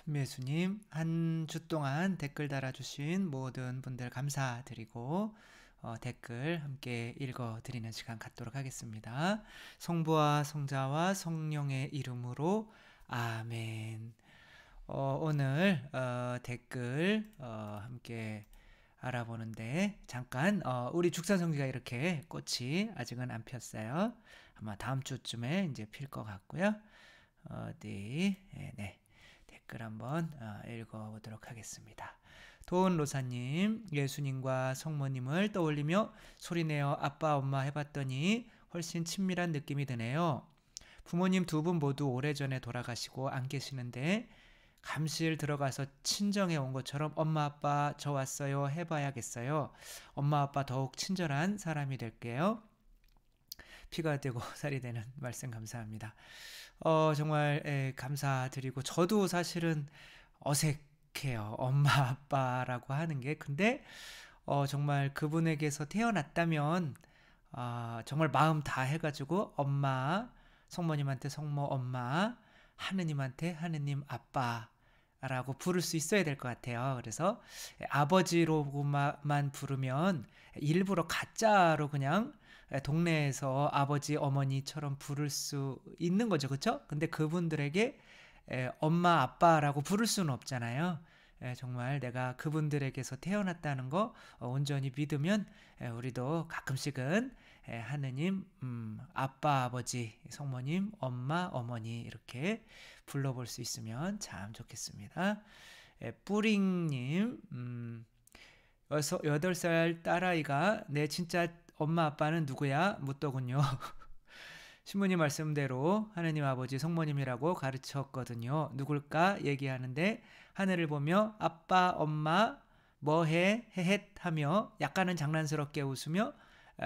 천미애수님, 한 주 동안 댓글 달아주신 모든 분들 감사드리고 댓글 함께 읽어드리는 시간 갖도록 하겠습니다. 성부와 성자와 성령의 이름으로 아멘. 오늘 댓글 함께 알아보는데 잠깐 우리 죽사성지가 이렇게 꽃이 아직은 안 폈어요. 아마 다음 주쯤에 이제 필 것 같고요. 어디 네. 댓글 한번 읽어보도록 하겠습니다. 도은로사님, 예수님과 성모님을 떠올리며 소리내어 아빠 엄마 해봤더니 훨씬 친밀한 느낌이 드네요. 부모님 두 분 모두 오래전에 돌아가시고 안 계시는데 감실 들어가서 친정에 온 것처럼 엄마 아빠 저 왔어요 해봐야겠어요. 엄마 아빠 더욱 친절한 사람이 될게요. 피가 되고 살이 되는 말씀 감사합니다. 정말 감사드리고 저도 사실은 어색해요. 엄마 아빠라고 하는 게. 근데 정말 그분에게서 태어났다면 정말 마음 다 해가지고 엄마, 성모님한테 성모 엄마, 하느님한테 하느님 아빠 라고 부를 수 있어야 될 것 같아요. 그래서 아버지로만 부르면 일부러 가짜로 그냥 동네에서 아버지 어머니처럼 부를 수 있는 거죠. 그렇죠? 근데 그분들에게 엄마 아빠라고 부를 수는 없잖아요. 정말 내가 그분들에게서 태어났다는 거 온전히 믿으면 우리도 가끔씩은 하느님, 아빠, 아버지, 성모님, 엄마, 어머니 이렇게 불러볼 수 있으면 참 좋겠습니다. 뿌링님, 8살 딸아이가 내 진짜 엄마 아빠는 누구야? 묻더군요. 신부님 말씀대로 하느님 아버지 성모님이라고 가르쳤거든요. 누굴까 얘기하는데 하늘을 보며 아빠 엄마 뭐해 헤헷 하며 약간은 장난스럽게 웃으며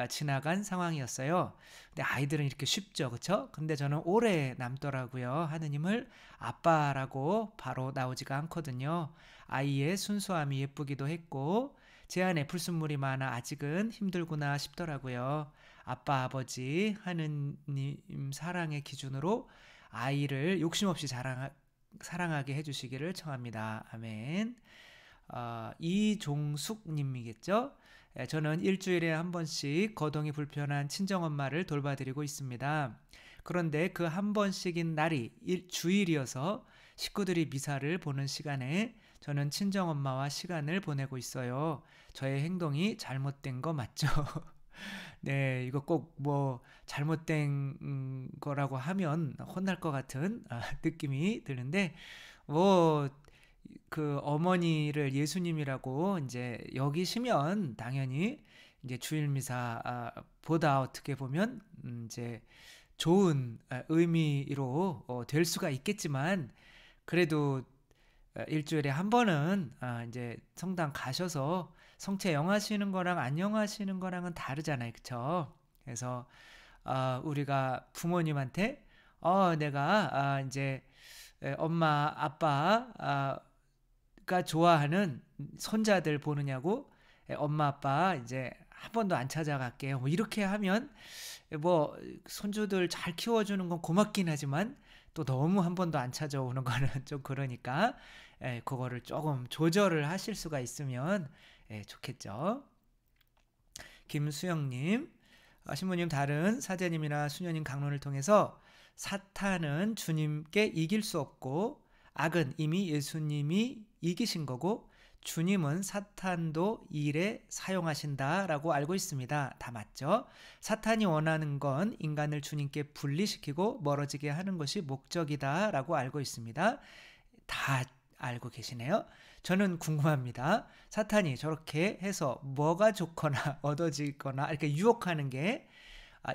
지나간 상황이었어요. 근데 아이들은 이렇게 쉽죠, 그렇죠? 근데 저는 오래 남더라고요. 하느님을 아빠라고 바로 나오지가 않거든요. 아이의 순수함이 예쁘기도 했고 제 안에 불순물이 많아 아직은 힘들구나 싶더라고요. 아빠 아버지 하느님 사랑의 기준으로 아이를 욕심없이 사랑하게 해주시기를 청합니다. 아멘. 이종숙님이겠죠? 저는 일주일에 한 번씩 거동이 불편한 친정엄마를 돌봐드리고 있습니다. 그런데 그 한 번씩인 날이 주일이어서 식구들이 미사를 보는 시간에 저는 친정엄마와 시간을 보내고 있어요. 저의 행동이 잘못된 거 맞죠? 네, 이거 꼭 뭐 잘못된 거라고 하면 혼날 것 같은 느낌이 드는데 뭐 그 어머니를 예수님이라고 이제 여기시면 당연히 이제 주일 미사 보다 어떻게 보면 이제 좋은 의미로 될 수가 있겠지만 그래도 일주일에 한 번은 이제 성당 가셔서 성체 영하시는 거랑 안 영하시는 거랑은 다르잖아요, 그쵸? 그래서 우리가 부모님한테 내가 이제 엄마 아빠가 좋아하는 손자들 보느냐고 엄마 아빠 이제 한 번도 안 찾아갈게요. 뭐 이렇게 하면 뭐 손주들 잘 키워주는 건 고맙긴 하지만 또 너무 한 번도 안 찾아오는 거는 좀 그러니까 그거를 조금 조절을 하실 수가 있으면 좋겠죠. 김수영님, 신부님 다른 사제님이나 수녀님 강론을 통해서 사탄은 주님께 이길 수 없고 악은 이미 예수님이 이기신 거고 주님은 사탄도 일에 사용하신다라고 알고 있습니다. 다 맞죠? 사탄이 원하는 건 인간을 주님께 분리시키고 멀어지게 하는 것이 목적이다라고 알고 있습니다. 다 알고 계시네요. 저는 궁금합니다. 사탄이 저렇게 해서 뭐가 좋거나 얻어지거나 이렇게 유혹하는 게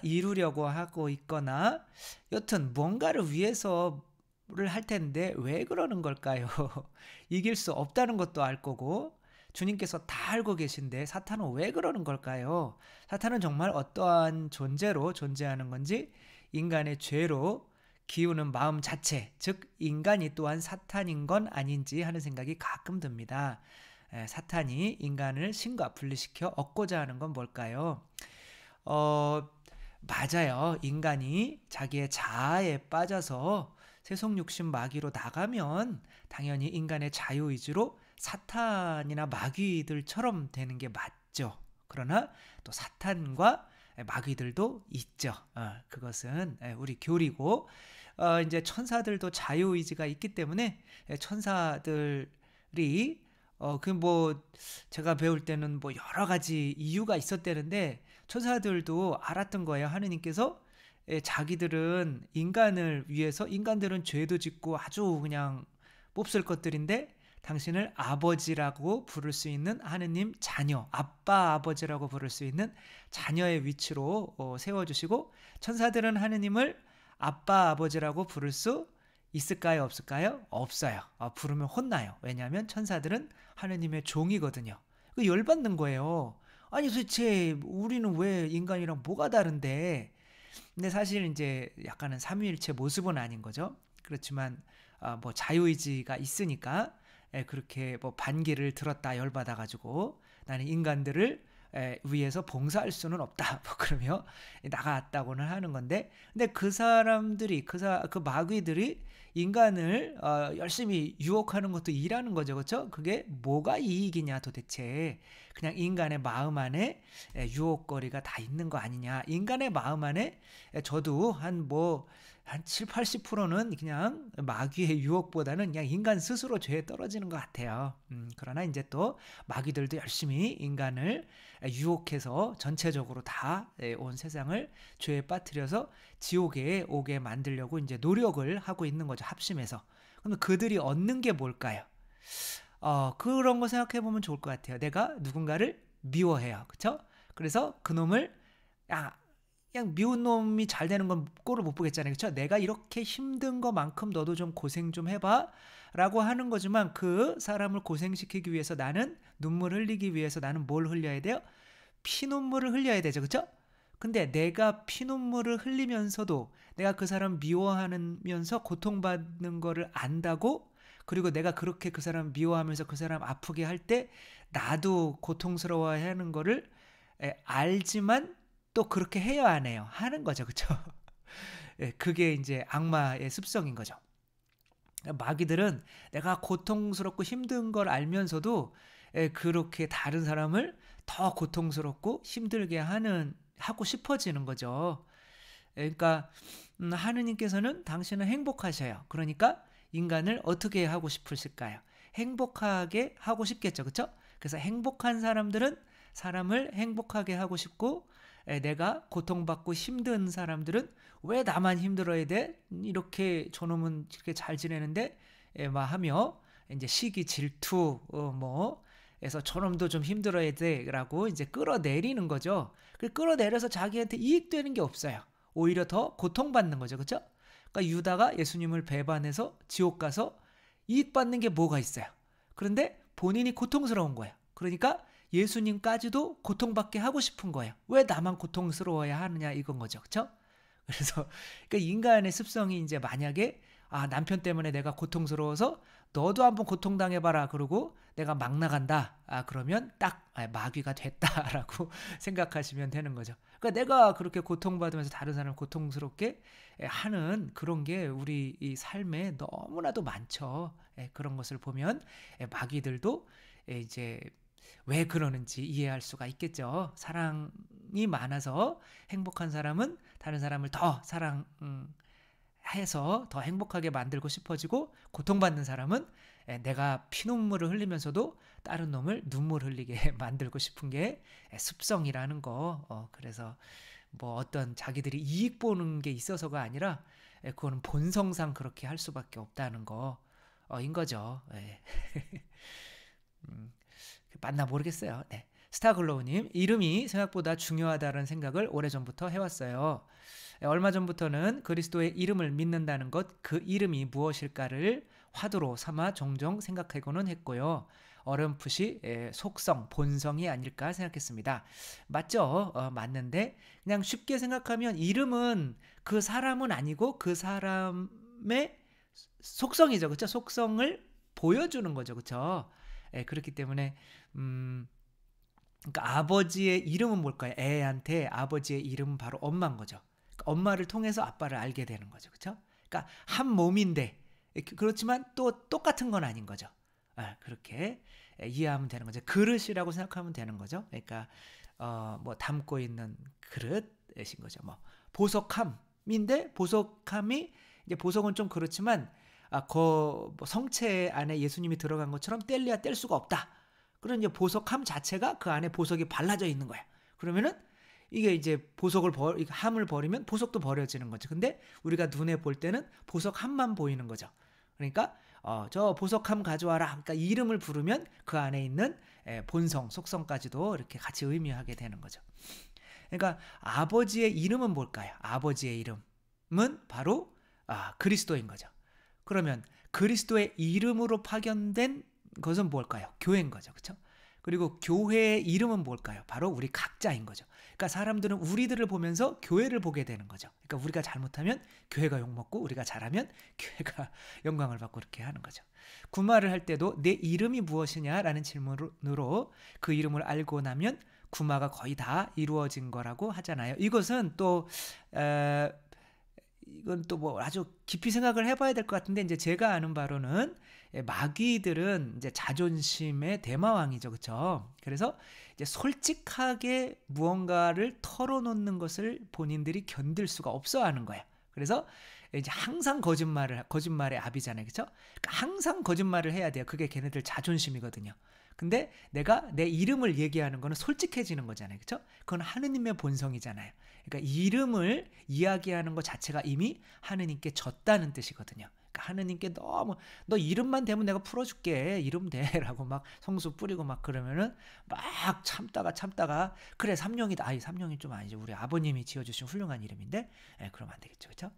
이루려고 하고 있거나 여튼 뭔가를 위해서를 할 텐데 왜 그러는 걸까요? 이길 수 없다는 것도 알 거고 주님께서 다 알고 계신데 사탄은 왜 그러는 걸까요? 사탄은 정말 어떠한 존재로 존재하는 건지 인간의 죄로 기우는 마음 자체, 즉 인간이 또한 사탄인 건 아닌지 하는 생각이 가끔 듭니다. 사탄이 인간을 신과 분리시켜 얻고자 하는 건 뭘까요? 맞아요. 인간이 자기의 자아에 빠져서 세속 욕심 마귀로 나가면 당연히 인간의 자유의지로 사탄이나 마귀들처럼 되는 게 맞죠. 그러나 또 사탄과 마귀들도 있죠. 그것은 우리 교리고, 이제 천사들도 자유의지가 있기 때문에 천사들이 그 뭐 제가 배울 때는 뭐 여러 가지 이유가 있었다는데 천사들도 알았던 거예요. 하느님께서 자기들은 인간을 위해서, 인간들은 죄도 짓고 아주 그냥 몹쓸 것들인데 당신을 아버지라고 부를 수 있는 하느님 자녀, 아빠 아버지라고 부를 수 있는 자녀의 위치로 세워주시고, 천사들은 하느님을 아빠 아버지라고 부를 수 있을까요? 없을까요? 없어요. 부르면 혼나요. 왜냐하면 천사들은 하느님의 종이거든요. 그 열받는 거예요. 아니 도대체 우리는 왜 인간이랑 뭐가 다른데? 근데 사실 이제 약간은 삼위일체 모습은 아닌 거죠. 그렇지만 뭐 자유의지가 있으니까 그렇게 뭐 반기를 들었다 열받아 가지고 나는 인간들을 위해서 봉사할 수는 없다, 뭐 그러며 나갔다고는 하는 건데, 근데 그 사람들이 그 마귀들이 인간을 열심히 유혹하는 것도 일하는 거죠, 그렇죠? 그게 뭐가 이익이냐 도대체. 그냥 인간의 마음 안에 유혹거리가 다 있는 거 아니냐. 인간의 마음 안에 저도 한 7, 80%는 그냥 마귀의 유혹보다는 그냥 인간 스스로 죄에 떨어지는 것 같아요. 그러나 이제 또 마귀들도 열심히 인간을 유혹해서 전체적으로 다 온 세상을 죄에 빠뜨려서 지옥에 오게 만들려고 이제 노력을 하고 있는 거죠. 합심해서. 그러면 그들이 얻는 게 뭘까요? 그런 거 생각해 보면 좋을 것 같아요. 내가 누군가를 미워해요. 그렇죠? 그래서 그놈을 그냥 미운 놈이 잘 되는 건 꼴을 못 보겠잖아요. 그렇죠? 내가 이렇게 힘든 것만큼 너도 좀 고생 좀 해봐 라고 하는 거지만, 그 사람을 고생시키기 위해서 나는 눈물 흘리기 위해서 나는 뭘 흘려야 돼요? 피눈물을 흘려야 되죠. 그렇죠? 근데 내가 피눈물을 흘리면서도 내가 그 사람 미워하면서 고통받는 거를 안다고, 그리고 내가 그렇게 그 사람 미워하면서 그 사람 아프게 할 때 나도 고통스러워야 하는 거를 알지만 또 그렇게 해야 안 해요? 하는 거죠. 그렇죠? 그게 이제 악마의 습성인 거죠. 마귀들은 내가 고통스럽고 힘든 걸 알면서도 그렇게 다른 사람을 더 고통스럽고 힘들게 하고 싶어지는 거죠. 그러니까 하느님께서는 당신은 행복하셔요. 그러니까 인간을 어떻게 하고 싶으실까요? 행복하게 하고 싶겠죠. 그렇죠? 그래서 행복한 사람들은 사람을 행복하게 하고 싶고, 내가 고통받고 힘든 사람들은 왜 나만 힘들어야 돼? 이렇게 저놈은 이렇게 잘 지내는데 막 하며 이제 시기 질투 해서 저놈도 좀 힘들어야 돼라고 이제 끌어내리는 거죠. 그 끌어내려서 자기한테 이익되는 게 없어요. 오히려 더 고통받는 거죠. 그렇죠? 그러니까 유다가 예수님을 배반해서 지옥 가서 이익 받는 게 뭐가 있어요? 그런데 본인이 고통스러운 거예요. 그러니까 예수님까지도 고통받게 하고 싶은 거예요. 왜 나만 고통스러워야 하느냐 이건 거죠. 그렇죠? 그래서 그러니까 인간의 습성이 이제 만약에 남편 때문에 내가 고통스러워서 너도 한번 고통당해봐라 그러고 내가 막 나간다. 그러면 딱 마귀가 됐다라고 생각하시면 되는 거죠. 그러니까 내가 그렇게 고통받으면서 다른 사람을 고통스럽게 하는 그런 게 우리 이 삶에 너무나도 많죠. 그런 것을 보면 마귀들도 이제 왜 그러는지 이해할 수가 있겠죠. 사랑이 많아서 행복한 사람은 다른 사람을 더 사랑해서 더 행복하게 만들고 싶어지고, 고통받는 사람은 내가 피눈물을 흘리면서도 다른 놈을 눈물 흘리게 만들고 싶은 게 습성이라는 거. 그래서 뭐 어떤 자기들이 이익 보는 게 있어서가 아니라 그거는 본성상 그렇게 할 수밖에 없다는 거인 거죠. 맞나 모르겠어요. 네. 스타글로우님, 이름이 생각보다 중요하다는 생각을 오래전부터 해왔어요. 얼마 전부터는 그리스도의 이름을 믿는다는 것, 그 이름이 무엇일까를 화두로 삼아 종종 생각하고는 했고요. 어렴풋이 속성, 본성이 아닐까 생각했습니다. 맞죠? 맞는데 그냥 쉽게 생각하면 이름은 그 사람은 아니고 그 사람의 속성이죠. 그렇죠? 속성을 보여주는 거죠. 그렇죠? 그렇기 때문에 그러니까 아버지의 이름은 뭘까요? 애한테 아버지의 이름은 바로 엄마인 거죠. 그러니까 엄마를 통해서 아빠를 알게 되는 거죠. 그렇죠? 그러니까 한 몸인데 그렇지만 또 똑같은 건 아닌 거죠. 그렇게 이해하면 되는 거죠. 그릇이라고 생각하면 되는 거죠. 그러니까 뭐 담고 있는 그릇이신 거죠. 뭐 보석함인데 보석함이 이제 보석은 좀 그렇지만 뭐 성체 안에 예수님이 들어간 것처럼 뗄래야 뗄 수가 없다. 그런 이제 보석함 자체가 그 안에 보석이 발라져 있는 거야. 그러면은 이게 이제 함을 버리면 보석도 버려지는 거죠. 근데 우리가 눈에 볼 때는 보석함만 보이는 거죠. 그러니까 저 보석함 가져와라. 그러니까 이름을 부르면 그 안에 있는 본성, 속성까지도 이렇게 같이 의미하게 되는 거죠. 그러니까 아버지의 이름은 뭘까요? 아버지의 이름은 바로 그리스도인 거죠. 그러면 그리스도의 이름으로 파견된 것은 뭘까요? 교회인 거죠. 그렇죠? 그리고 교회의 이름은 뭘까요? 바로 우리 각자인 거죠. 그러니까 사람들은 우리들을 보면서 교회를 보게 되는 거죠. 그러니까 우리가 잘못하면 교회가 욕먹고 우리가 잘하면 교회가 영광을 받고 이렇게 하는 거죠. 구마를 할 때도 내 이름이 무엇이냐라는 질문으로 그 이름을 알고 나면 구마가 거의 다 이루어진 거라고 하잖아요. 이것은 또 이건 또 뭐 아주 깊이 생각을 해봐야 될 것 같은데 이제 제가 아는 바로는 마귀들은 이제 자존심의 대마왕이죠, 그렇죠? 그래서 이제 솔직하게 무언가를 털어놓는 것을 본인들이 견딜 수가 없어하는 거예요. 그래서 이제 항상 거짓말의 압이잖아요, 그렇죠? 그러니까 항상 거짓말을 해야 돼요. 그게 걔네들 자존심이거든요. 근데 내가 내 이름을 얘기하는 거는 솔직해지는 거잖아요, 그렇죠? 그건 하느님의 본성이잖아요. 그러니까 이름을 이야기하는 것 자체가 이미 하느님께 졌다는 뜻이거든요. 그러니까 하느님께 너무 너 이름만 대면 내가 풀어줄게 이름 대라고 막 성수 뿌리고 막 그러면은 막 참다가 그래 삼룡이다. 삼룡이 좀 아니죠. 우리 아버님이 지어주신 훌륭한 이름인데 그러면 안 되겠죠, 그렇죠?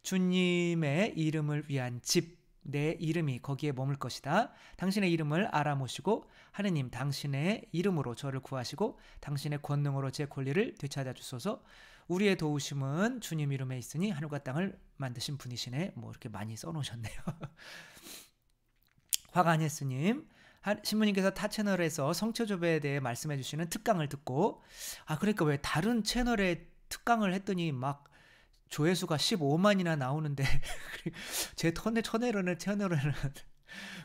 주님의 이름을 위한 집. 내 이름이 거기에 머물 것이다. 당신의 이름을 알아모시고 하느님 당신의 이름으로 저를 구하시고 당신의 권능으로 제 권리를 되찾아 주소서. 우리의 도우심은 주님 이름에 있으니 하늘과 땅을 만드신 분이시네. 뭐 이렇게 많이 써놓으셨네요. 화관예수님 신부님께서 타 채널에서 성체조배에 대해 말씀해 주시는 특강을 듣고 그러니까 왜 다른 채널에 특강을 했더니 막 조회수가 15만이나 나오는데 제 채널에는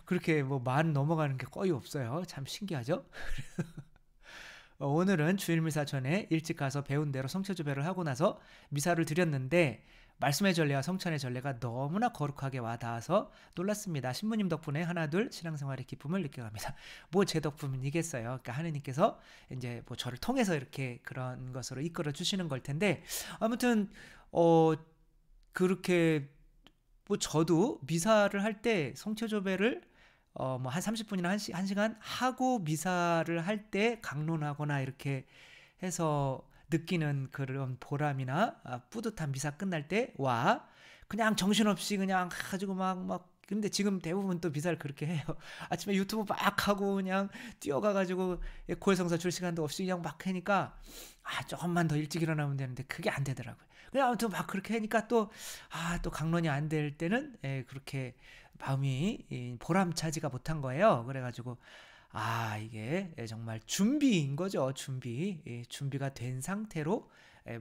그렇게 뭐 만 넘어가는 게 거의 없어요. 참 신기하죠? 오늘은 주일미사 전에 일찍 가서 배운 대로 성체조배를 하고 나서 미사를 드렸는데 말씀의 전례와 성찬의 전례가 너무나 거룩하게 와닿아서 놀랐습니다. 신부님 덕분에 하나둘 신앙생활의 기쁨을 느껴갑니다. 뭐 제 덕분이겠어요. 그러니까 하느님께서 이제 뭐 저를 통해서 이렇게 그런 것으로 이끌어 주시는 걸 텐데 아무튼 그렇게 뭐 저도 미사를 할 때 성체조배를 뭐 한 30분이나 1시간 하고 미사를 할 때 강론하거나 이렇게 해서 느끼는 그런 보람이나 뿌듯한 미사 끝날 때와 그냥 정신없이 그냥 가지고 막 근데 지금 대부분 또 미사를 그렇게 해요. 아침에 유튜브 막 하고 그냥 뛰어가가지고 고해성사 줄 시간도 없이 그냥 막 하니까 조금만 더 일찍 일어나면 되는데 그게 안 되더라고요. 그냥 아무튼 막 그렇게 하니까 또 강론이 안 될 때는 그렇게 마음이 보람차지가 못한 거예요. 그래가지고 이게 정말 준비인 거죠. 준비가 된 상태로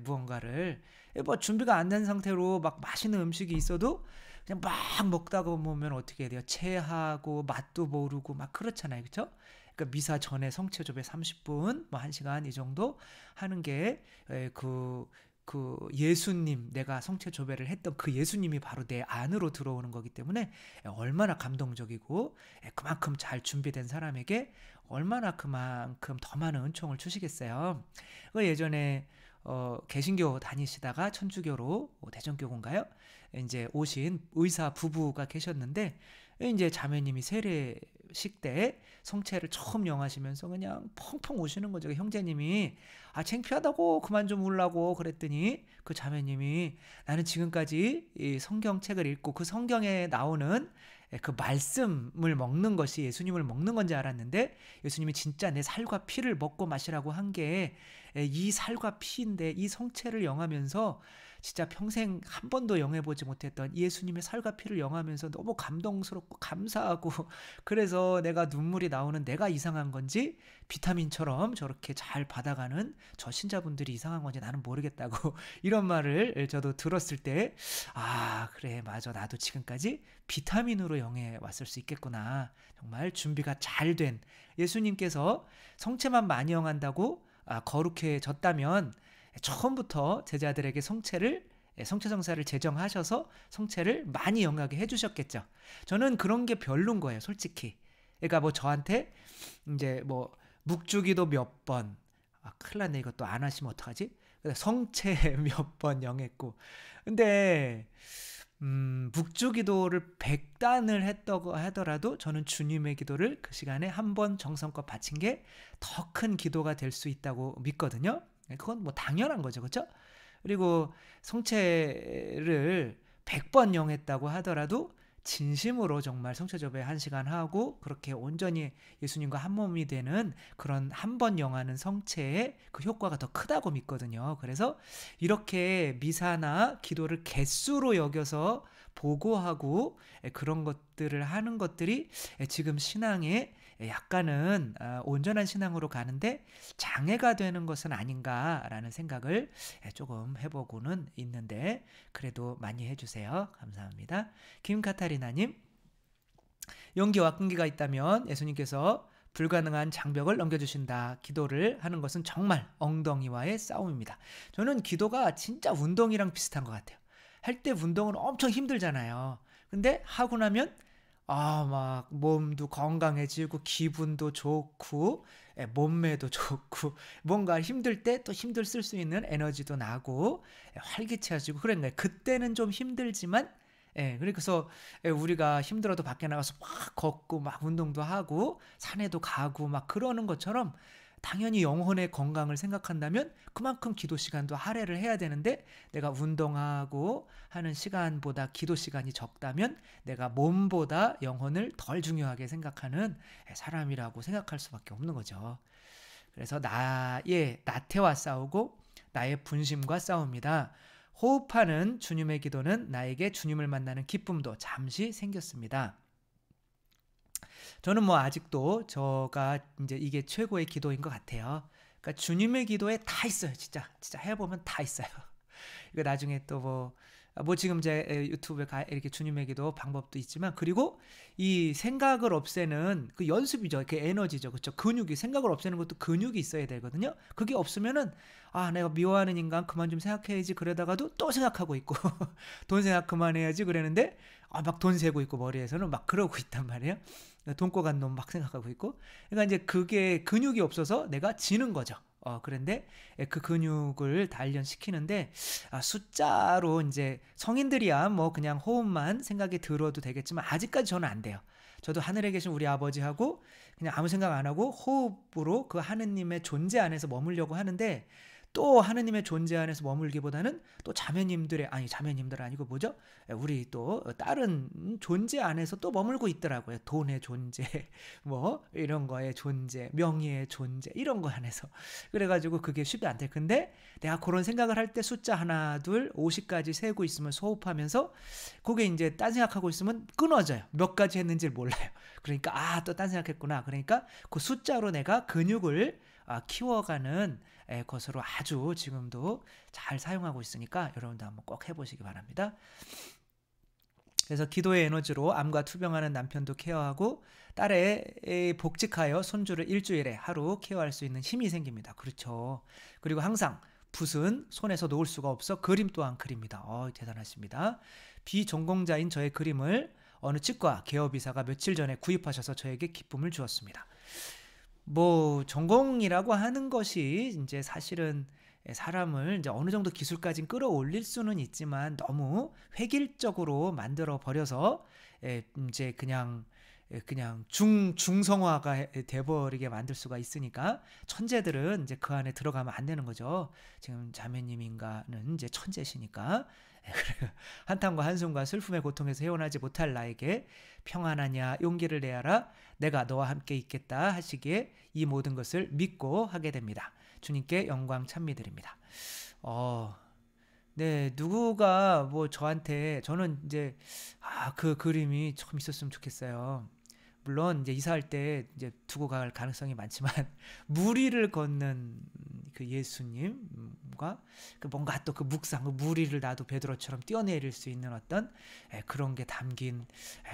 무언가를 뭐 준비가 안 된 상태로 막 맛있는 음식이 있어도 그냥 막 먹다가 보면 어떻게 돼요? 체하고 맛도 모르고 막 그렇잖아요, 그렇죠? 그러니까 미사 전에 성체조배 30분, 뭐 1시간 이 정도 하는 게 그 예수님, 내가 성체조배를 했던 그 예수님이 바로 내 안으로 들어오는 거기 때문에 얼마나 감동적이고 그만큼 잘 준비된 사람에게 얼마나 그만큼 더 많은 은총을 주시겠어요. 예전에 개신교 다니시다가 천주교로 대전교구인가요? 이제 오신 의사 부부가 계셨는데 이제 자매님이 세례식 때 성체를 처음 영하시면서 그냥 펑펑 우시는 거죠. 형제님이 창피하다고 그만 좀 울라고 그랬더니 그 자매님이 나는 지금까지 이 성경책을 읽고 그 성경에 나오는 그 말씀을 먹는 것이 예수님을 먹는 건지 알았는데 예수님이 진짜 내 살과 피를 먹고 마시라고 한 게 이 살과 피인데 이 성체를 영하면서 진짜 평생 한 번도 영해보지 못했던 예수님의 살과 피를 영하면서 너무 감동스럽고 감사하고 그래서 내가 눈물이 나오는 내가 이상한 건지 비타민처럼 저렇게 잘 받아가는 저 신자분들이 이상한 건지 나는 모르겠다고 이런 말을 저도 들었을 때 그래 맞아 나도 지금까지 비타민으로 영해 왔을 수 있겠구나. 정말 준비가 잘 된 예수님께서 성체만 많이 영한다고 거룩해졌다면 처음부터 제자들에게 성체성사를 제정하셔서 성체를 많이 영하게 해주셨겠죠. 저는 그런 게 별론 거예요, 솔직히. 그러니까 뭐 저한테 이제 뭐 묵주기도 몇 번, 큰일 났네 이것도 안 하시면 어떡하지? 성체 몇 번 영했고, 근데 묵주기도를 100단을 했다고 하더라도 저는 주님의 기도를 그 시간에 한 번 정성껏 바친 게 더 큰 기도가 될 수 있다고 믿거든요. 그건 뭐 당연한 거죠, 그렇죠? 그리고 성체를 100번 영했다고 하더라도 진심으로 정말 성체 접에 1시간 하고 그렇게 온전히 예수님과 한 몸이 되는 그런 한 번 영하는 성체의 그 효과가 더 크다고 믿거든요. 그래서 이렇게 미사나 기도를 개수로 여겨서 보고하고 그런 것들을 하는 것들이 지금 신앙에 약간은 온전한 신앙으로 가는데 장애가 되는 것은 아닌가라는 생각을 조금 해보고는 있는데 그래도 많이 해주세요. 감사합니다. 김카타리나님, 용기와 끈기가 있다면 예수님께서 불가능한 장벽을 넘겨주신다. 기도를 하는 것은 정말 엉덩이와의 싸움입니다. 저는 기도가 진짜 운동이랑 비슷한 것 같아요. 할 때 운동은 엄청 힘들잖아요. 근데 하고 나면 막 몸도 건강해지고 기분도 좋고 몸매도 좋고 뭔가 힘들 때 또 힘들 쓸 수 있는 에너지도 나고 활기차지고 그런 거예요. 그때는 좀 힘들지만 그래서 우리가 힘들어도 밖에 나가서 막 걷고 막 운동도 하고 산에도 가고 막 그러는 것처럼 당연히 영혼의 건강을 생각한다면 그만큼 기도 시간도 할애를 해야 되는데 내가 운동하고 하는 시간보다 기도 시간이 적다면 내가 몸보다 영혼을 덜 중요하게 생각하는 사람이라고 생각할 수밖에 없는 거죠. 그래서 나의 나태와 싸우고 나의 분심과 싸웁니다. 호흡하는 주님의 기도는 나에게 주님을 만나는 기쁨도 잠시 생겼습니다. 저는 뭐 아직도 저가 이제 이게 최고의 기도인 것 같아요. 그러니까 주님의 기도에 다 있어요. 진짜 해보면 다 있어요. 이거 나중에 또 뭐 지금 제 유튜브에 이렇게 주님의 기도 방법도 있지만 그리고 이 생각을 없애는 그 연습이죠. 그 에너지죠. 그렇죠. 근육이 생각을 없애는 것도 근육이 있어야 되거든요. 그게 없으면은 내가 미워하는 인간 그만 좀 생각해야지 그러다가도 또 생각하고 있고 돈 생각 그만해야지 그러는데 막 돈 세고 있고 머리에서는 막 그러고 있단 말이에요. 돈꿔 간 놈 막 생각하고 있고 그러니까 이제 그게 근육이 없어서 내가 지는 거죠. 그런데 그 근육을 단련시키는데 숫자로 이제 성인들이야 뭐 그냥 호흡만 생각이 들어도 되겠지만 아직까지 저는 안 돼요. 저도 하늘에 계신 우리 아버지하고 그냥 아무 생각 안 하고 호흡으로 그 하느님의 존재 안에서 머물려고 하는데 또 하느님의 존재 안에서 머물기보다는 또 자매님들 아니고 뭐죠? 우리 또 다른 존재 안에서 또 머물고 있더라고요. 돈의 존재, 뭐 이런 거의 존재, 명예의 존재 이런 거 안에서. 그래가지고 그게 쉽지 않대. 근데 내가 그런 생각을 할 때 숫자 하나, 둘, 50까지 세고 있으면 호흡하면서 그게 이제 딴 생각하고 있으면 끊어져요. 몇 가지 했는지를 몰라요. 그러니까 또 딴 생각했구나. 그러니까 그 숫자로 내가 근육을 키워가는 것으로 아주 지금도 잘 사용하고 있으니까 여러분도 한번 꼭 해보시기 바랍니다. 그래서 기도의 에너지로 암과 투병하는 남편도 케어하고 딸의 복직하여 손주를 일주일에 하루 케어할 수 있는 힘이 생깁니다. 그렇죠. 그리고 항상 붓은 손에서 놓을 수가 없어 그림 또한 그립니다. 대단하십니다. 비전공자인 저의 그림을 어느 치과 개업이사가 며칠 전에 구입하셔서 저에게 기쁨을 주었습니다. 뭐 전공이라고 하는 것이 이제 사실은 사람을 이제 어느 정도 기술까지 끌어올릴 수는 있지만 너무 획일적으로 만들어 버려서 이제 그냥 중성화가 돼버리게 만들 수가 있으니까 천재들은 이제 그 안에 들어가면 안 되는 거죠. 지금 자매님인가는 이제 천재시니까 한탄과 한숨과 슬픔의 고통에서 헤어나지 못할 나에게 평안하냐 용기를 내어라 내가 너와 함께 있겠다 하시기에 이 모든 것을 믿고 하게 됩니다. 주님께 영광 찬미드립니다. 네, 누구가 뭐 저한테 저는 이제 그 그림이 좀 있었으면 좋겠어요. 물론 이제 이사할 때 이제 두고 갈 가능성이 많지만 무리를 걷는 그 예수님과 그 뭔가 또 그 묵상, 그 무리를 나도 베드로처럼 뛰어내릴 수 있는 어떤 그런 게 담긴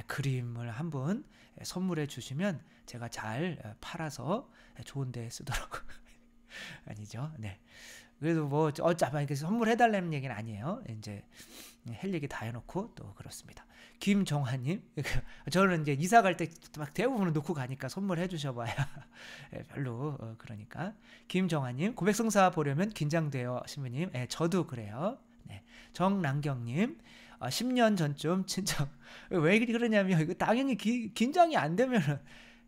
그림을 한번 선물해 주시면 제가 잘 팔아서 좋은 데 쓰도록 아니죠. 네. 그래도 뭐 어차피 이렇게 선물해달라는 얘기는 아니에요. 이제 할 얘기 다 해놓고 또 그렇습니다. 김정환님, 저는 이제 이사 갈 때 막 대부분 놓고 가니까 선물해 주셔봐야 별로 그러니까. 김정환님, 고백성사 보려면 긴장돼요, 신부님. 저도 그래요. 네. 정랑경님, 10년 전쯤 진짜 왜 그러냐면 이거 당연히 긴장이 안 되면은.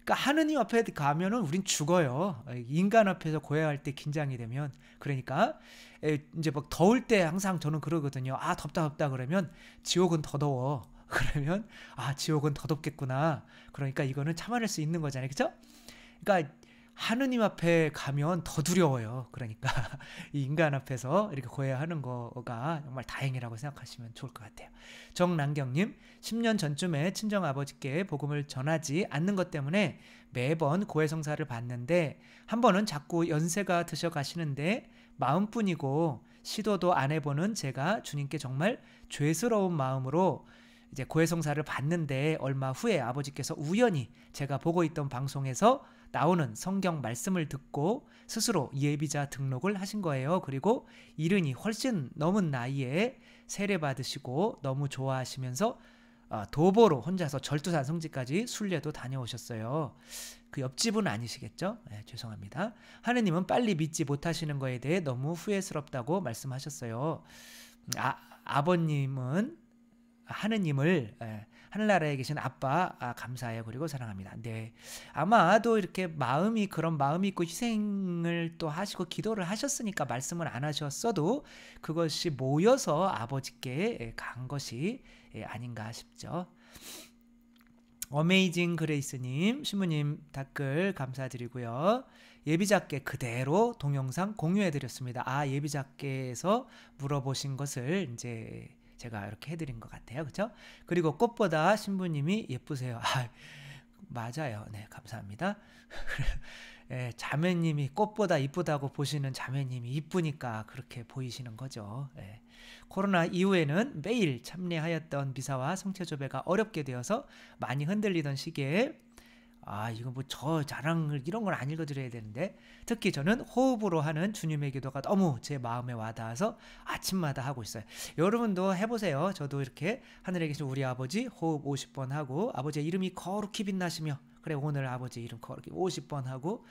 그러니까 하느님 앞에 가면은 우린 죽어요. 인간 앞에서 고해할 때 긴장이 되면. 그러니까 이제 막 더울 때 항상 저는 그러거든요. 덥다 그러면 지옥은 더 더워. 그러면 지옥은 더 덥겠구나. 그러니까 이거는 참아낼 수 있는 거잖아요. 그렇죠? 그러니까 하느님 앞에 가면 더 두려워요. 그러니까 이 인간 앞에서 이렇게 고해하는 거가 정말 다행이라고 생각하시면 좋을 것 같아요. 정남경님, 10년 전쯤에 친정아버지께 복음을 전하지 않는 것 때문에 매번 고해성사를 받는데 한 번은 자꾸 연세가 드셔 가시는데 마음뿐이고 시도도 안 해보는 제가 주님께 정말 죄스러운 마음으로 이제 고해성사를 받는데 얼마 후에 아버지께서 우연히 제가 보고 있던 방송에서 나오는 성경 말씀을 듣고 스스로 예비자 등록을 하신 거예요. 그리고 이른이 훨씬 넘은 나이에 세례 받으시고 너무 좋아하시면서 도보로 혼자서 절두산 성지까지 순례도 다녀오셨어요. 그 옆집은 아니시겠죠? 네, 죄송합니다. 하느님은 빨리 믿지 못하시는 거에 대해 너무 후회스럽다고 말씀하셨어요. 아버님은 하느님을 하늘나라에 계신 아빠 감사해요. 그리고 사랑합니다. 네, 아마도 이렇게 그런 마음이 있고 희생을 또 하시고 기도를 하셨으니까 말씀을 안 하셨어도 그것이 모여서 아버지께 간 것이 아닌가 싶죠. 어메이징 그레이스님, 신부님 댓글 감사드리고요. 예비자께 그대로 동영상 공유해드렸습니다. 예비자께서 물어보신 것을 이제 제가 이렇게 해드린 것 같아요. 그렇죠? 그리고 꽃보다 신부님이 예쁘세요. 맞아요. 네, 감사합니다. 자매님이 꽃보다 이쁘다고 보시는 자매님이 이쁘니까 그렇게 보이시는 거죠. 코로나 이후에는 매일 참례하였던 미사와 성체조배가 어렵게 되어서 많이 흔들리던 시기에 이거 뭐 저 자랑을 이런 걸 안 읽어드려야 되는데 특히 저는 호흡으로 하는 주님의 기도가 너무 제 마음에 와닿아서 아침마다 하고 있어요. 여러분도 해보세요. 저도 이렇게 하늘에 계신 우리 아버지 호흡 50번 하고 아버지의 이름이 거룩히 빛나시며 그래 오늘 아버지 이름 거룩히 50번 하고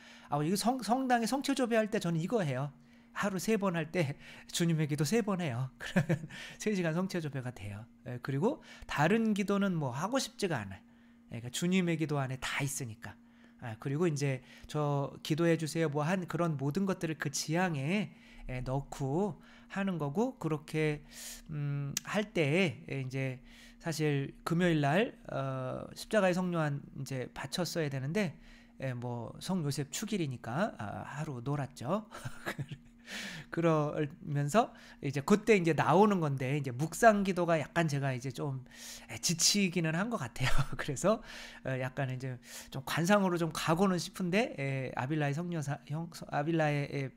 이거 성당에 성체조배 할 때 저는 이거 해요. 하루 3번 할 때 주님의 기도 3번 해요. 그러면 3시간 성체조배가 돼요. 그리고 다른 기도는 뭐 하고 싶지가 않아요. 그러니까 주님의 기도 안에 다 있으니까. 그리고 이제 저 기도해 주세요 뭐 한 그런 모든 것들을 그 지향에 넣고 하는 거고 그렇게 할 때 이제 사실 금요일 날 십자가의 성요한 이제 바쳤어야 되는데 뭐 성요셉 축일이니까 하루 놀았죠. 그러면서 이제 그때 이제 나오는 건데 이제 묵상 기도가 약간 제가 이제 좀 지치기는 한 것 같아요. 그래서 약간 이제 좀 관상으로 좀 가고는 싶은데 아빌라의 아빌라의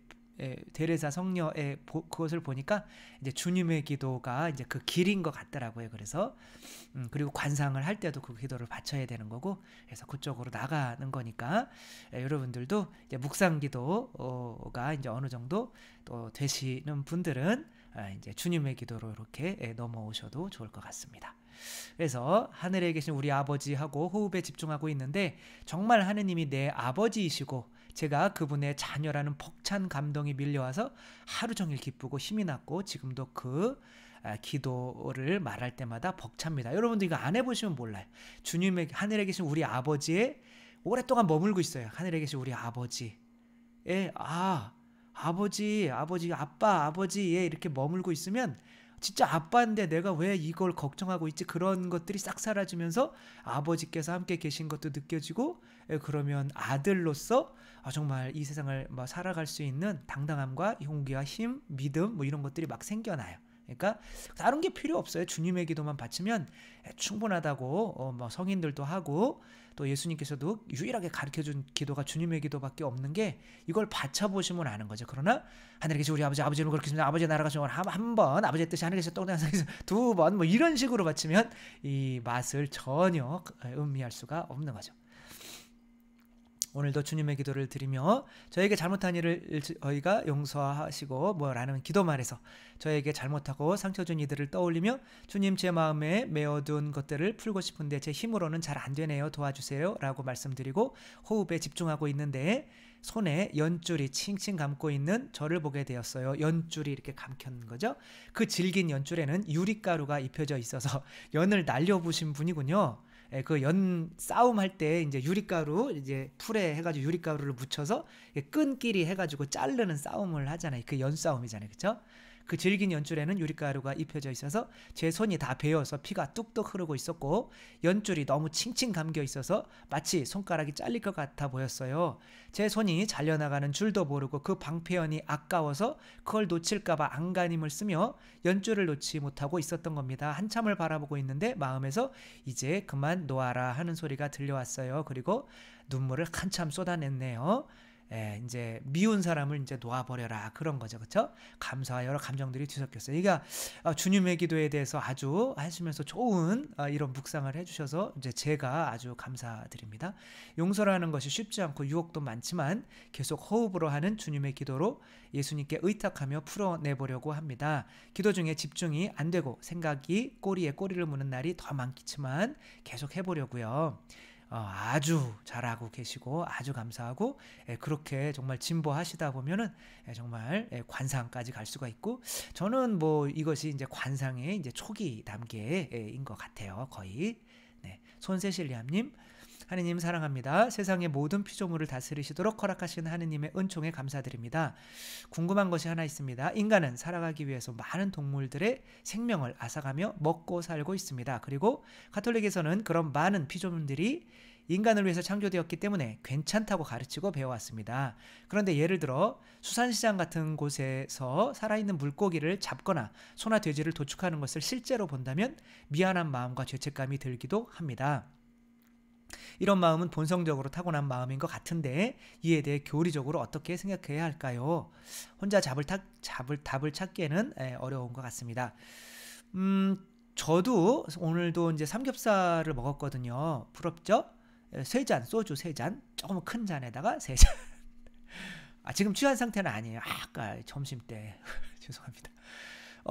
데레사 성녀의 그것을 보니까 이제 주님의 기도가 이제 그 길인 것 같더라고요. 그래서 그리고 관상을 할 때도 그 기도를 바쳐야 되는 거고 그래서 그쪽으로 나가는 거니까 여러분들도 이제 묵상 기도가 이제 어느 정도 또 되시는 분들은 이제 주님의 기도로 이렇게 넘어오셔도 좋을 것 같습니다. 그래서 하늘에 계신 우리 아버지하고 호흡에 집중하고 있는데 정말 하느님이 내 아버지이시고 제가 그분의 자녀라는 벅찬 감동이 밀려와서 하루 종일 기쁘고 힘이 났고 지금도 그 기도를 말할 때마다 벅찹니다. 여러분들 이거 안 해보시면 몰라요. 주님의 하늘에 계신 우리 아버지에 오랫동안 머물고 있어요. 하늘에 계신 우리 아버지에 아버지 아빠 아버지에 이렇게 머물고 있으면 진짜 아빠인데 내가 왜 이걸 걱정하고 있지? 그런 것들이 싹 사라지면서 아버지께서 함께 계신 것도 느껴지고 그러면 아들로서 정말 이 세상을 살아갈 수 있는 당당함과 용기와 힘, 믿음 뭐 이런 것들이 막 생겨나요. 그러니까 다른 게 필요 없어요. 주님의 기도만 바치면 충분하다고 뭐 성인들도 하고 또 예수님께서도 유일하게 가르쳐준 기도가 주님의 기도밖에 없는 게 이걸 바쳐보시면 아는 거죠. 그러나 하늘에 계신 우리 아버지, 아버지는 그렇게 했습니다. 아버지의 나라가 정말 한 번, 아버지의 뜻이 하늘에 계신 땅에 계신 두 번, 뭐 이런 식으로 바치면 이 맛을 전혀 음미할 수가 없는 거죠. 오늘도 주님의 기도를 드리며 저에게 잘못한 일을 저희가 용서하시고 뭐라는 기도만 해서 저에게 잘못하고 상처 준 이들을 떠올리며 주님 제 마음에 메어둔 것들을 풀고 싶은데 제 힘으로는 잘 안 되네요. 도와주세요 라고 말씀드리고 호흡에 집중하고 있는데 손에 연줄이 칭칭 감고 있는 저를 보게 되었어요. 연줄이 이렇게 감긴 거죠. 그 질긴 연줄에는 유리가루가 입혀져 있어서 연을 날려부신 분이군요. 그 연 싸움 할 때 이제 유리가루 이제 풀에 해가지고 유리가루를 묻혀서 끈끼리 해가지고 자르는 싸움을 하잖아요. 그 연 싸움이잖아요, 그렇죠? 그 질긴 연줄에는 유리가루가 입혀져 있어서 제 손이 다 베어서 피가 뚝뚝 흐르고 있었고 연줄이 너무 칭칭 감겨 있어서 마치 손가락이 잘릴 것 같아 보였어요. 제 손이 잘려나가는 줄도 모르고 그 방패연이 아까워서 그걸 놓칠까봐 안간힘을 쓰며 연줄을 놓지 못하고 있었던 겁니다. 한참을 바라보고 있는데 마음에서 이제 그만 놓아라 하는 소리가 들려왔어요. 그리고 눈물을 한참 쏟아냈네요. 이제 미운 사람을 이제 놓아버려라 그런 거죠, 그렇죠? 감사와 여러 감정들이 뒤섞였어요. 그러니까 주님의 기도에 대해서 아주 하시면서 좋은 이런 묵상을 해주셔서 이제 제가 아주 감사드립니다. 용서라는 것이 쉽지 않고 유혹도 많지만 계속 호흡으로 하는 주님의 기도로 예수님께 의탁하며 풀어내보려고 합니다. 기도 중에 집중이 안 되고 생각이 꼬리에 꼬리를 무는 날이 더 많겠지만 계속 해보려고요. 아주 잘하고 계시고 아주 감사하고 그렇게 정말 진보하시다 보면은 정말 관상까지 갈 수가 있고 저는 뭐 이것이 이제 관상의 이제 초기 단계인 것 같아요. 거의. 네. 손세실리암님, 하느님 사랑합니다. 세상의 모든 피조물을 다스리시도록 허락하신 하느님의 은총에 감사드립니다. 궁금한 것이 하나 있습니다. 인간은 살아가기 위해서 많은 동물들의 생명을 앗아가며 먹고 살고 있습니다. 그리고 가톨릭에서는 그런 많은 피조물들이 인간을 위해서 창조되었기 때문에 괜찮다고 가르치고 배워왔습니다. 그런데 예를 들어 수산시장 같은 곳에서 살아있는 물고기를 잡거나 소나 돼지를 도축하는 것을 실제로 본다면 미안한 마음과 죄책감이 들기도 합니다. 이런 마음은 본성적으로 타고난 마음인 것 같은데 이에 대해 교리적으로 어떻게 생각해야 할까요? 혼자 답을 찾기에는 어려운 것 같습니다. 저도 오늘도 이제 삼겹살을 먹었거든요. 부럽죠? 3잔, 소주 3잔, 조금 큰 잔에다가 3잔. 지금 취한 상태는 아니에요. 아까 점심 때. 죄송합니다.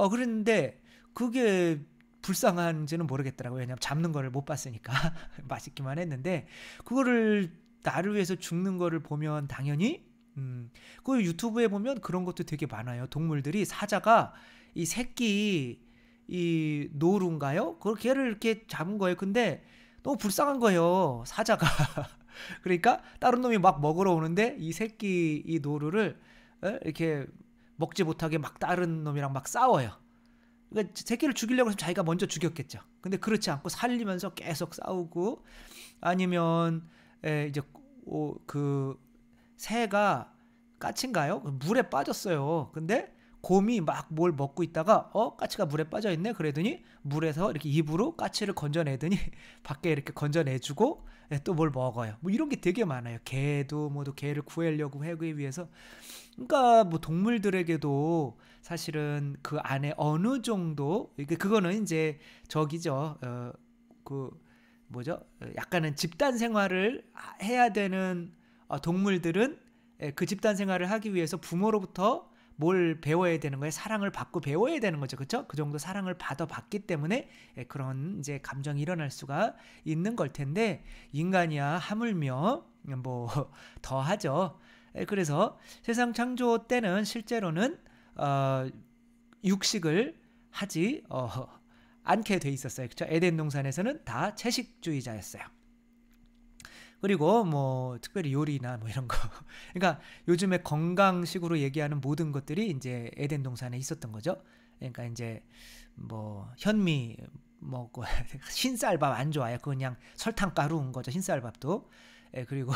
그런데 그게 불쌍한지는 모르겠더라고요. 왜냐면 잡는 거를 못 봤으니까. 맛있기만 했는데 그거를 나를 위해서 죽는 거를 보면 당연히 그 유튜브에 보면 그런 것도 되게 많아요. 동물들이 사자가 이 새끼 이 노루인가요? 그 걔를 이렇게 잡은 거예요. 근데 너무 불쌍한 거예요. 사자가. 그러니까 다른 놈이 막 먹으러 오는데 이 새끼 이 노루를 이렇게 먹지 못하게 막 다른 놈이랑 막 싸워요. 그러니까 새끼를 죽이려고 해서 자기가 먼저 죽였겠죠. 근데 그렇지 않고 살리면서 계속 싸우고 아니면 이제 그 새가 까치인가요? 물에 빠졌어요. 근데 곰이 막 뭘 먹고 있다가 까치가 물에 빠져 있네. 그러더니 물에서 이렇게 입으로 까치를 건져내더니 밖에 이렇게 건져내주고 또 뭘 먹어요. 뭐 이런 게 되게 많아요. 개도 모두 개를 구하려고 하기 위해서. 그러니까 뭐 동물들에게도 사실은 그 안에 어느 정도 그거는 이제 저기죠. 그 뭐죠? 약간은 집단 생활을 해야 되는 동물들은 그 집단 생활을 하기 위해서 부모로부터 뭘 배워야 되는 거예요? 사랑을 받고 배워야 되는 거죠. 그렇죠? 그 정도 사랑을 받아봤기 때문에 그런 이제 감정이 일어날 수가 있는 걸 텐데 인간이야 하물며 뭐 더 하죠. 그래서 세상 창조 때는 실제로는 육식을 하지 않게 돼 있었어요. 그렇죠? 에덴 동산에서는 다 채식주의자였어요. 그리고 뭐 특별히 요리나 뭐 이런 거. 그러니까 요즘에 건강식으로 얘기하는 모든 것들이 이제 에덴 동산에 있었던 거죠. 그러니까 이제 뭐 현미 먹고 흰쌀밥 안 좋아요. 그냥 설탕 가루인 거죠. 흰쌀밥도. 그리고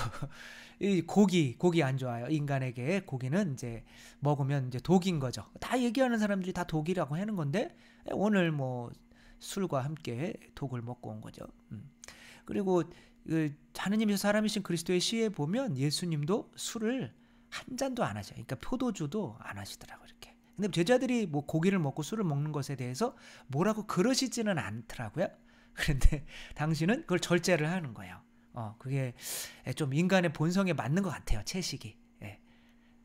이 고기 안 좋아요. 인간에게 고기는 이제 먹으면 이제 독인 거죠. 다 얘기하는 사람들이 다 독이라고 하는 건데 오늘 뭐 술과 함께 독을 먹고 온 거죠. 그리고 하느님이서 사람이신 그리스도의 시에 보면 예수님도 술을 한 잔도 안 하셔요. 그러니까 포도주도 안 하시더라고요. 이렇게. 근데 제자들이 뭐 고기를 먹고 술을 먹는 것에 대해서 뭐라고 그러시지는 않더라고요. 그런데 당신은 그걸 절제를 하는 거예요. 그게 좀 인간의 본성에 맞는 것 같아요. 채식이. 예.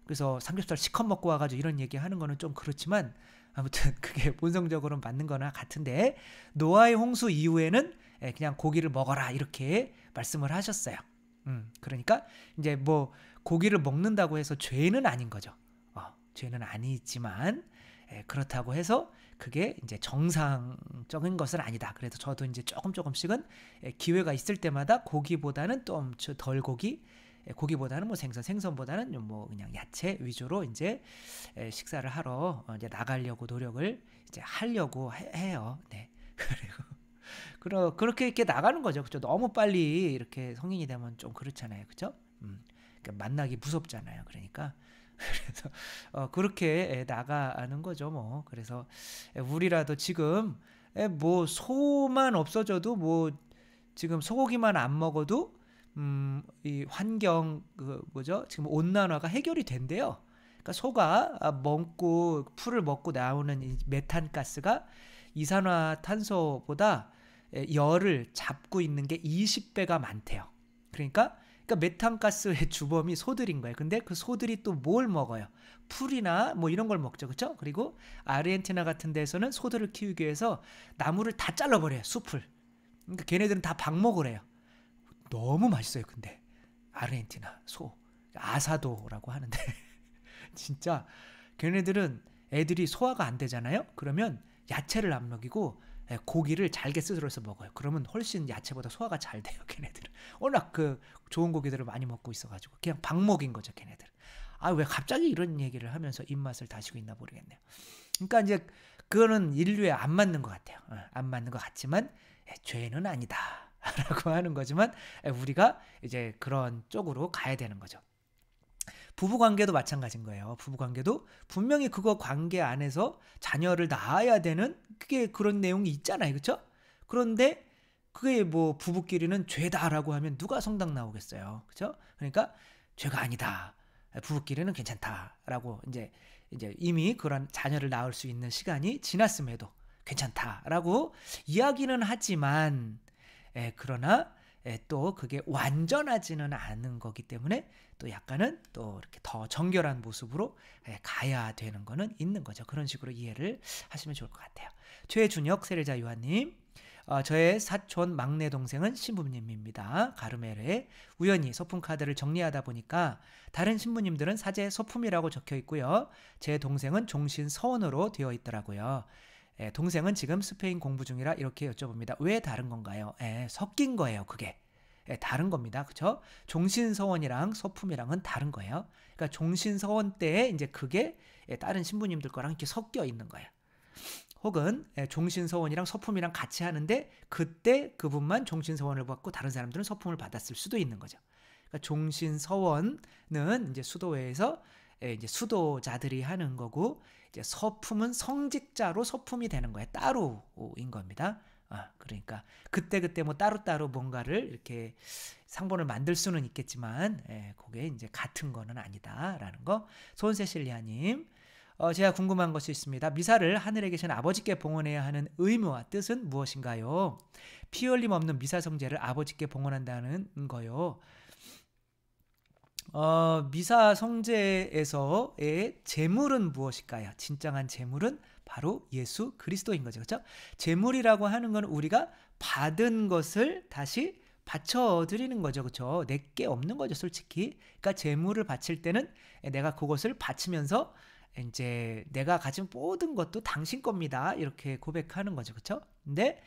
그래서 삼겹살 시컷 먹고 와가지고 이런 얘기하는 거는 좀 그렇지만 아무튼 그게 본성적으로 맞는 거나 같은데 노아의 홍수 이후에는 그냥 고기를 먹어라 이렇게 말씀을 하셨어요. 그러니까 이제 뭐 고기를 먹는다고 해서 죄는 아닌 거죠. 죄는 아니지만 그렇다고 해서 그게 이제 정상적인 것은 아니다. 그래서 저도 이제 조금씩은 기회가 있을 때마다 고기보다는 좀 덜 고기보다는 뭐 생선보다는 뭐 그냥 야채 위주로 이제 식사를 하러 이제 나가려고 노력을 이제 하려고 해요. 네. 그리고 그렇게 이렇게 나가는 거죠. 그죠? 너무 빨리 이렇게 성인이 되면 좀 그렇잖아요. 그죠? 그러니까 만나기 무섭잖아요. 그러니까 그래서 그렇게 나가는 거죠. 뭐 그래서 우리라도 지금 뭐 소만 없어져도 뭐 지금 소고기만 안 먹어도 이 환경 그 뭐죠? 지금 온난화가 해결이 된대요. 그러니까 소가 먹고 풀을 먹고 나오는 이 메탄가스가 이산화탄소보다 열을 잡고 있는 게 20배가 많대요. 그러니까 메탄가스의 주범이 소들인 거예요. 근데 그 소들이 또 뭘 먹어요? 풀이나 뭐 이런 걸 먹죠. 그렇죠? 그리고 아르헨티나 같은 데서는 소들을 키우기 위해서 나무를 다 잘라버려요. 숲을. 그러니까 걔네들은 다 방목을 해요. 너무 맛있어요. 근데 아르헨티나 소 아사도라고 하는데 진짜 걔네들은 애들이 소화가 안 되잖아요. 그러면 야채를 안 먹이고 고기를 잘게 썰어서 먹어요. 그러면 훨씬 야채보다 소화가 잘 돼요. 걔네들은 워낙 그 좋은 고기들을 많이 먹고 있어가지고 그냥 방목인 거죠. 걔네들은. 왜 갑자기 이런 얘기를 하면서 입맛을 다시고 있나 모르겠네요. 그러니까 이제 그거는 인류에 안 맞는 것 같아요. 안 맞는 것 같지만 죄는 아니다 라고 하는 거지만 우리가 이제 그런 쪽으로 가야 되는 거죠. 부부관계도 마찬가지인 거예요. 부부관계도 분명히 그거 관계 안에서 자녀를 낳아야 되는 그게 그런 내용이 있잖아요. 그렇죠? 그런데 그게 뭐 부부끼리는 죄다라고 하면 누가 성당 나오겠어요. 그렇죠? 그러니까 죄가 아니다. 부부끼리는 괜찮다라고 이제 이미 그런 자녀를 낳을 수 있는 시간이 지났음에도 괜찮다라고 이야기는 하지만 그러나 또 그게 완전하지는 않은 거기 때문에 또 약간은 또 이렇게 더 정결한 모습으로 가야 되는 거는 있는 거죠. 그런 식으로 이해를 하시면 좋을 것 같아요. 최준혁 세례자 요한님, 저의 사촌 막내 동생은 신부님입니다. 가르멜에 우연히 소품 카드를 정리하다 보니까 다른 신부님들은 사제 소품이라고 적혀 있고요. 제 동생은 종신 서원으로 되어 있더라고요. 동생은 지금 스페인 공부 중이라 이렇게 여쭤봅니다. 왜 다른 건가요? 섞인 거예요. 그게. 다른 겁니다. 그렇죠? 종신서원이랑 서품이랑은 다른 거예요. 그러니까 종신서원 때에 이제 그게 다른 신부님들 거랑 이렇게 섞여 있는 거예요. 혹은 종신서원이랑 서품이랑 같이 하는데 그때 그분만 종신서원을 받고 다른 사람들은 서품을 받았을 수도 있는 거죠. 그러니까 종신서원은 이제 수도회에서 이제 수도자들이 하는 거고 이제 서품은 성직자로 서품이 되는 거예요. 따로인 겁니다. 그러니까 그때 뭐 따로따로 뭔가를 이렇게 상본을 만들 수는 있겠지만 그게 이제 같은 거는 아니다라는 거. 손세실리아님, 제가 궁금한 것이 있습니다. 미사를 하늘에 계신 아버지께 봉헌해야 하는 의무와 뜻은 무엇인가요? 피 흘림 없는 미사 성제를 아버지께 봉헌한다는 거요. 미사 성제에서의 제물은 무엇일까요? 진정한 제물은 바로 예수 그리스도인 거죠. 그렇죠? 제물이라고 하는 건 우리가 받은 것을 다시 바쳐드리는 거죠. 그렇죠? 내게 없는 거죠, 솔직히. 그러니까 제물을 바칠 때는 내가 그것을 바치면서 이제 내가 가진 모든 것도 당신 겁니다. 이렇게 고백하는 거죠. 그렇죠? 근데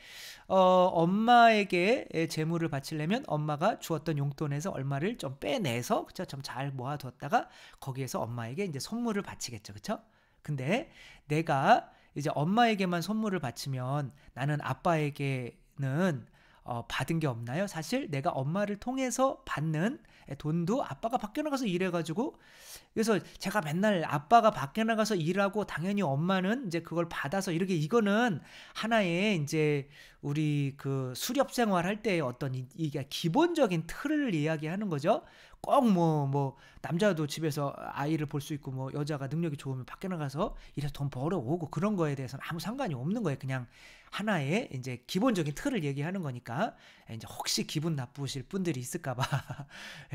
엄마에게 재물을 바치려면 엄마가 주었던 용돈에서 얼마를 좀 빼내서 그렇죠? 좀 잘 모아뒀다가 거기에서 엄마에게 이제 선물을 바치겠죠. 그렇죠? 근데 내가 이제 엄마에게만 선물을 바치면 나는 아빠에게는 받은 게 없나요? 사실 내가 엄마를 통해서 받는 돈도 아빠가 밖에 나가서 일해가지고, 그래서 제가 맨날 아빠가 밖에 나가서 일하고 당연히 엄마는 이제 그걸 받아서 이렇게, 이거는 하나의 이제 우리 그 수렵 생활할 때의 어떤 이게 기본적인 틀을 이야기하는 거죠. 꼭 뭐 남자도 집에서 아이를 볼 수 있고, 뭐 여자가 능력이 좋으면 밖에 나가서 일해서 돈 벌어오고, 그런 거에 대해서는 아무 상관이 없는 거예요. 그냥 하나의 이제 기본적인 틀을 얘기하는 거니까, 이제 혹시 기분 나쁘실 분들이 있을까봐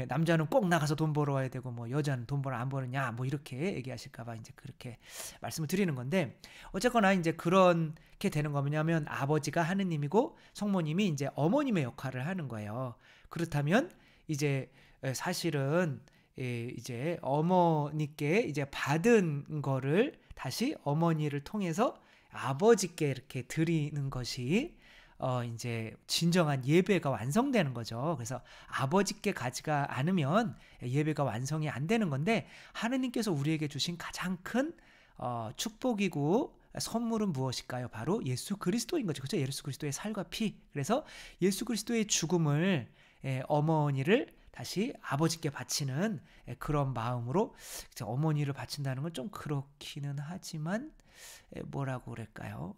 남자는 꼭 나가서 돈 벌어와야 되고, 뭐 여자는 돈 벌어 안 벌었냐, 뭐 이렇게 얘기하실까봐 이제 그렇게 말씀을 드리는 건데, 어쨌거나 이제 그렇게 되는 거 뭐냐면, 아버지가 하느님이고 성모님이 이제 어머님의 역할을 하는 거예요. 그렇다면 이제 사실은 이제 어머니께 이제 받은 거를 다시 어머니를 통해서 아버지께 이렇게 드리는 것이 이제 진정한 예배가 완성되는 거죠. 그래서 아버지께 가지가 않으면 예배가 완성이 안 되는 건데, 하느님께서 우리에게 주신 가장 큰 축복이고 선물은 무엇일까요? 바로 예수 그리스도인 거죠. 그렇죠? 예수 그리스도의 살과 피. 그래서 예수 그리스도의 죽음을, 어머니를 다시 아버지께 바치는 그런 마음으로, 어머니를 바친다는 건 좀 그렇기는 하지만 뭐라고 그럴까요?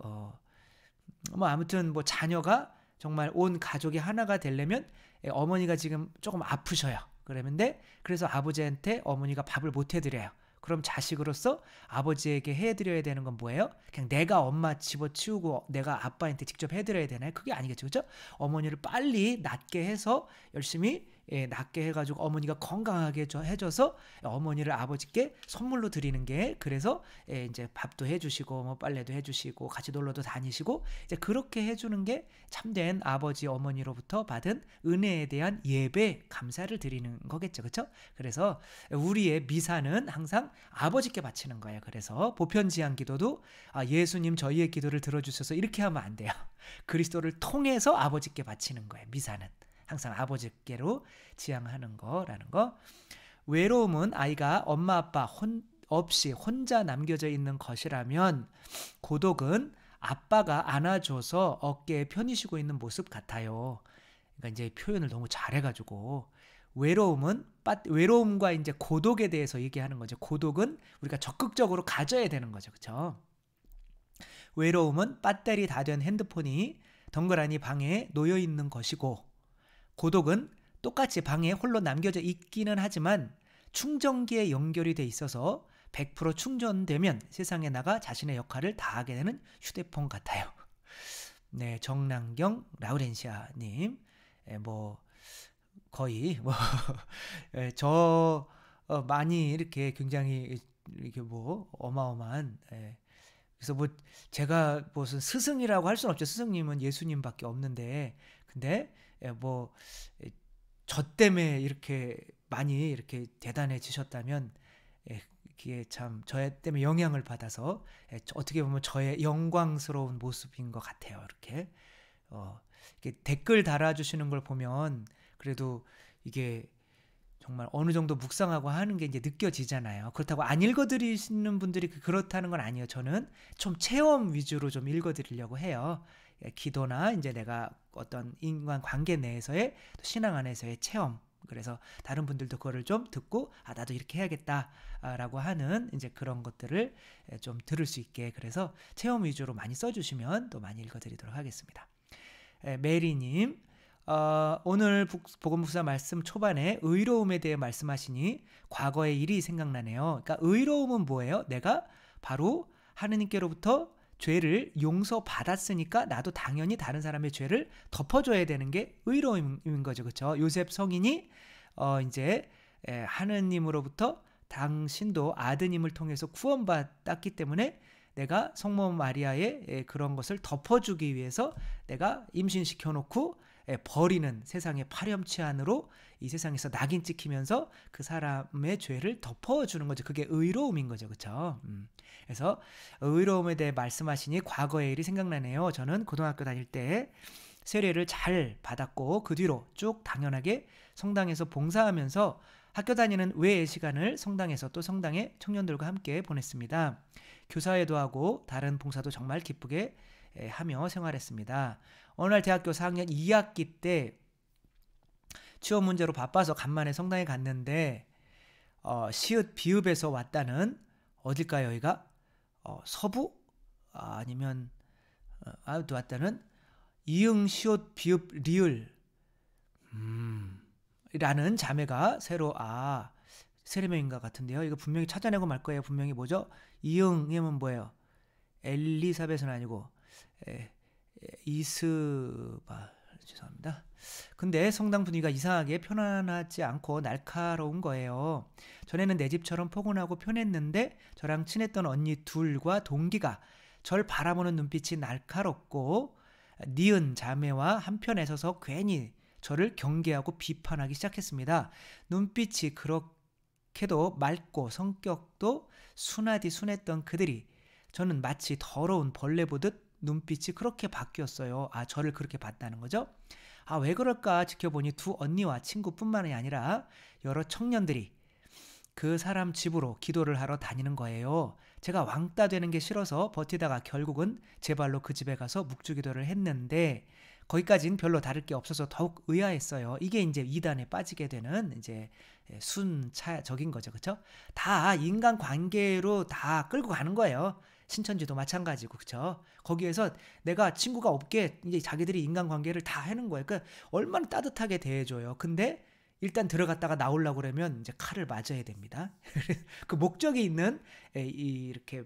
뭐 아무튼 뭐 자녀가 정말 온 가족이 하나가 되려면 어머니가 지금 조금 아프셔요. 그래서 아버지한테 어머니가 밥을 못 해드려요. 그럼 자식으로서 아버지에게 해드려야 되는 건 뭐예요? 그냥 내가 엄마 집어치우고 내가 아빠한테 직접 해드려야 되나요? 그게 아니겠죠, 그렇죠? 어머니를 빨리 낫게 해서 열심히 낫게 해가지고 어머니가 건강하게 해줘서 어머니를 아버지께 선물로 드리는 게, 그래서 이제 밥도 해주시고 뭐 빨래도 해주시고 같이 놀러도 다니시고, 이제 그렇게 해주는 게 참된 아버지 어머니로부터 받은 은혜에 대한 예배 감사를 드리는 거겠죠, 그렇죠? 그래서 우리의 미사는 항상 아버지께 바치는 거예요. 그래서 보편지향 기도도 예수님 저희의 기도를 들어주셔서 이렇게 하면 안 돼요. 그리스도를 통해서 아버지께 바치는 거예요. 미사는 항상 아버지께로 지향하는 거라는 거. 외로움은 아이가 엄마 아빠 없이 혼자 남겨져 있는 것이라면, 고독은 아빠가 안아줘서 어깨에 편히 쉬고 있는 모습 같아요. 그러니까 이제 표현을 너무 잘해가지고, 외로움과 이제 고독에 대해서 얘기하는 거죠. 고독은 우리가 적극적으로 가져야 되는 거죠, 그렇죠? 외로움은 배터리 다 된 핸드폰이 덩그러니 방에 놓여 있는 것이고, 고독은 똑같이 방에 홀로 남겨져 있기는 하지만 충전기에 연결이 돼 있어서 100% 충전되면 세상에 나가 자신의 역할을 다하게 되는 휴대폰 같아요. 네, 정남경 라우렌시아님, 뭐 거의 뭐 저 많이 이렇게 굉장히 이렇게 뭐 어마어마한, 그래서 뭐 제가 무슨 스승이라고 할 수는 없죠. 스승님은 예수님밖에 없는데, 근데 뭐 저 때문에 이렇게 많이 이렇게 대단해지셨다면, 이게 참 저 때문에 영향을 받아서 어떻게 보면 저의 영광스러운 모습인 것 같아요. 이렇게 댓글 달아주시는 걸 보면 그래도 이게 정말 어느 정도 묵상하고 하는 게 이제 느껴지잖아요. 그렇다고 안 읽어드리시는 분들이 그렇다는 건 아니에요. 저는 좀 체험 위주로 좀 읽어드리려고 해요. 기도나 이제 내가 어떤 인간 관계 내에서의, 신앙 안에서의 체험. 그래서 다른 분들도 그거를 좀 듣고 나도 이렇게 해야겠다라고 하는 이제 그런 것들을 좀 들을 수 있게, 그래서 체험 위주로 많이 써주시면 또 많이 읽어드리도록 하겠습니다. 메리님, 오늘 복음북사 말씀 초반에 의로움에 대해 말씀하시니 과거의 일이 생각나네요. 그러니까 의로움은 뭐예요? 내가 바로 하느님께로부터 죄를 용서받았으니까 나도 당연히 다른 사람의 죄를 덮어줘야 되는 게 의로움인 거죠, 그렇죠? 요셉 성인이 이제 하느님으로부터 당신도 아드님을 통해서 구원받았기 때문에 내가 성모 마리아의 그런 것을 덮어주기 위해서 내가 임신시켜놓고 버리는 세상의 파렴치한으로 이 세상에서 낙인 찍히면서 그 사람의 죄를 덮어주는 거죠. 그게 의로움인 거죠, 그렇죠? 그래서 의로움에 대해 말씀하시니 과거의 일이 생각나네요. 저는 고등학교 다닐 때 세례를 잘 받았고 그 뒤로 쭉 당연하게 성당에서 봉사하면서 학교 다니는 외의 시간을 성당에서 또 성당의 청년들과 함께 보냈습니다. 교사회도 하고 다른 봉사도 정말 기쁘게 하며 생활했습니다. 어느 날 대학교 4학년 2학기 때 취업 문제로 바빠서 간만에 성당에 갔는데 시읒 비읍에서 왔다는 어딜까요? 여기가 서부? 아니면 또 왔다는 이응 시옷 비읍 리을 라는 자매가 새로 세 명인가 같은데요. 이거 분명히 찾아내고 말 거예요. 분명히 뭐죠? 이응이면 뭐예요? 엘리사벳은 아니고 이스바 죄송합니다. 근데 성당 분위기가 이상하게 편안하지 않고 날카로운 거예요. 전에는 내 집처럼 포근하고 편했는데 저랑 친했던 언니 둘과 동기가 절 바라보는 눈빛이 날카롭고 니은 자매와 한편에 서서 괜히 저를 경계하고 비판하기 시작했습니다. 눈빛이 그렇게도 맑고 성격도 순하디 순했던 그들이 저는 마치 더러운 벌레 보듯 눈빛이 그렇게 바뀌었어요. 저를 그렇게 봤다는 거죠. 왜 그럴까 지켜보니 두 언니와 친구뿐만이 아니라 여러 청년들이 그 사람 집으로 기도를 하러 다니는 거예요. 제가 왕따 되는 게 싫어서 버티다가 결국은 제 발로 그 집에 가서 묵주기도를 했는데 거기까진 별로 다를 게 없어서 더욱 의아했어요. 이게 이제 이단에 빠지게 되는 이제 순차적인 거죠. 그렇죠? 다 인간 관계로 다 끌고 가는 거예요. 신천지도 마찬가지고 그렇죠? 거기에서 내가 친구가 없게 이제 자기들이 인간 관계를 다 하는 거예요. 그러니까 얼마나 따뜻하게 대해줘요. 근데 일단 들어갔다가 나오려고 그러면 이제 칼을 맞아야 됩니다. 그 목적이 있는 이렇게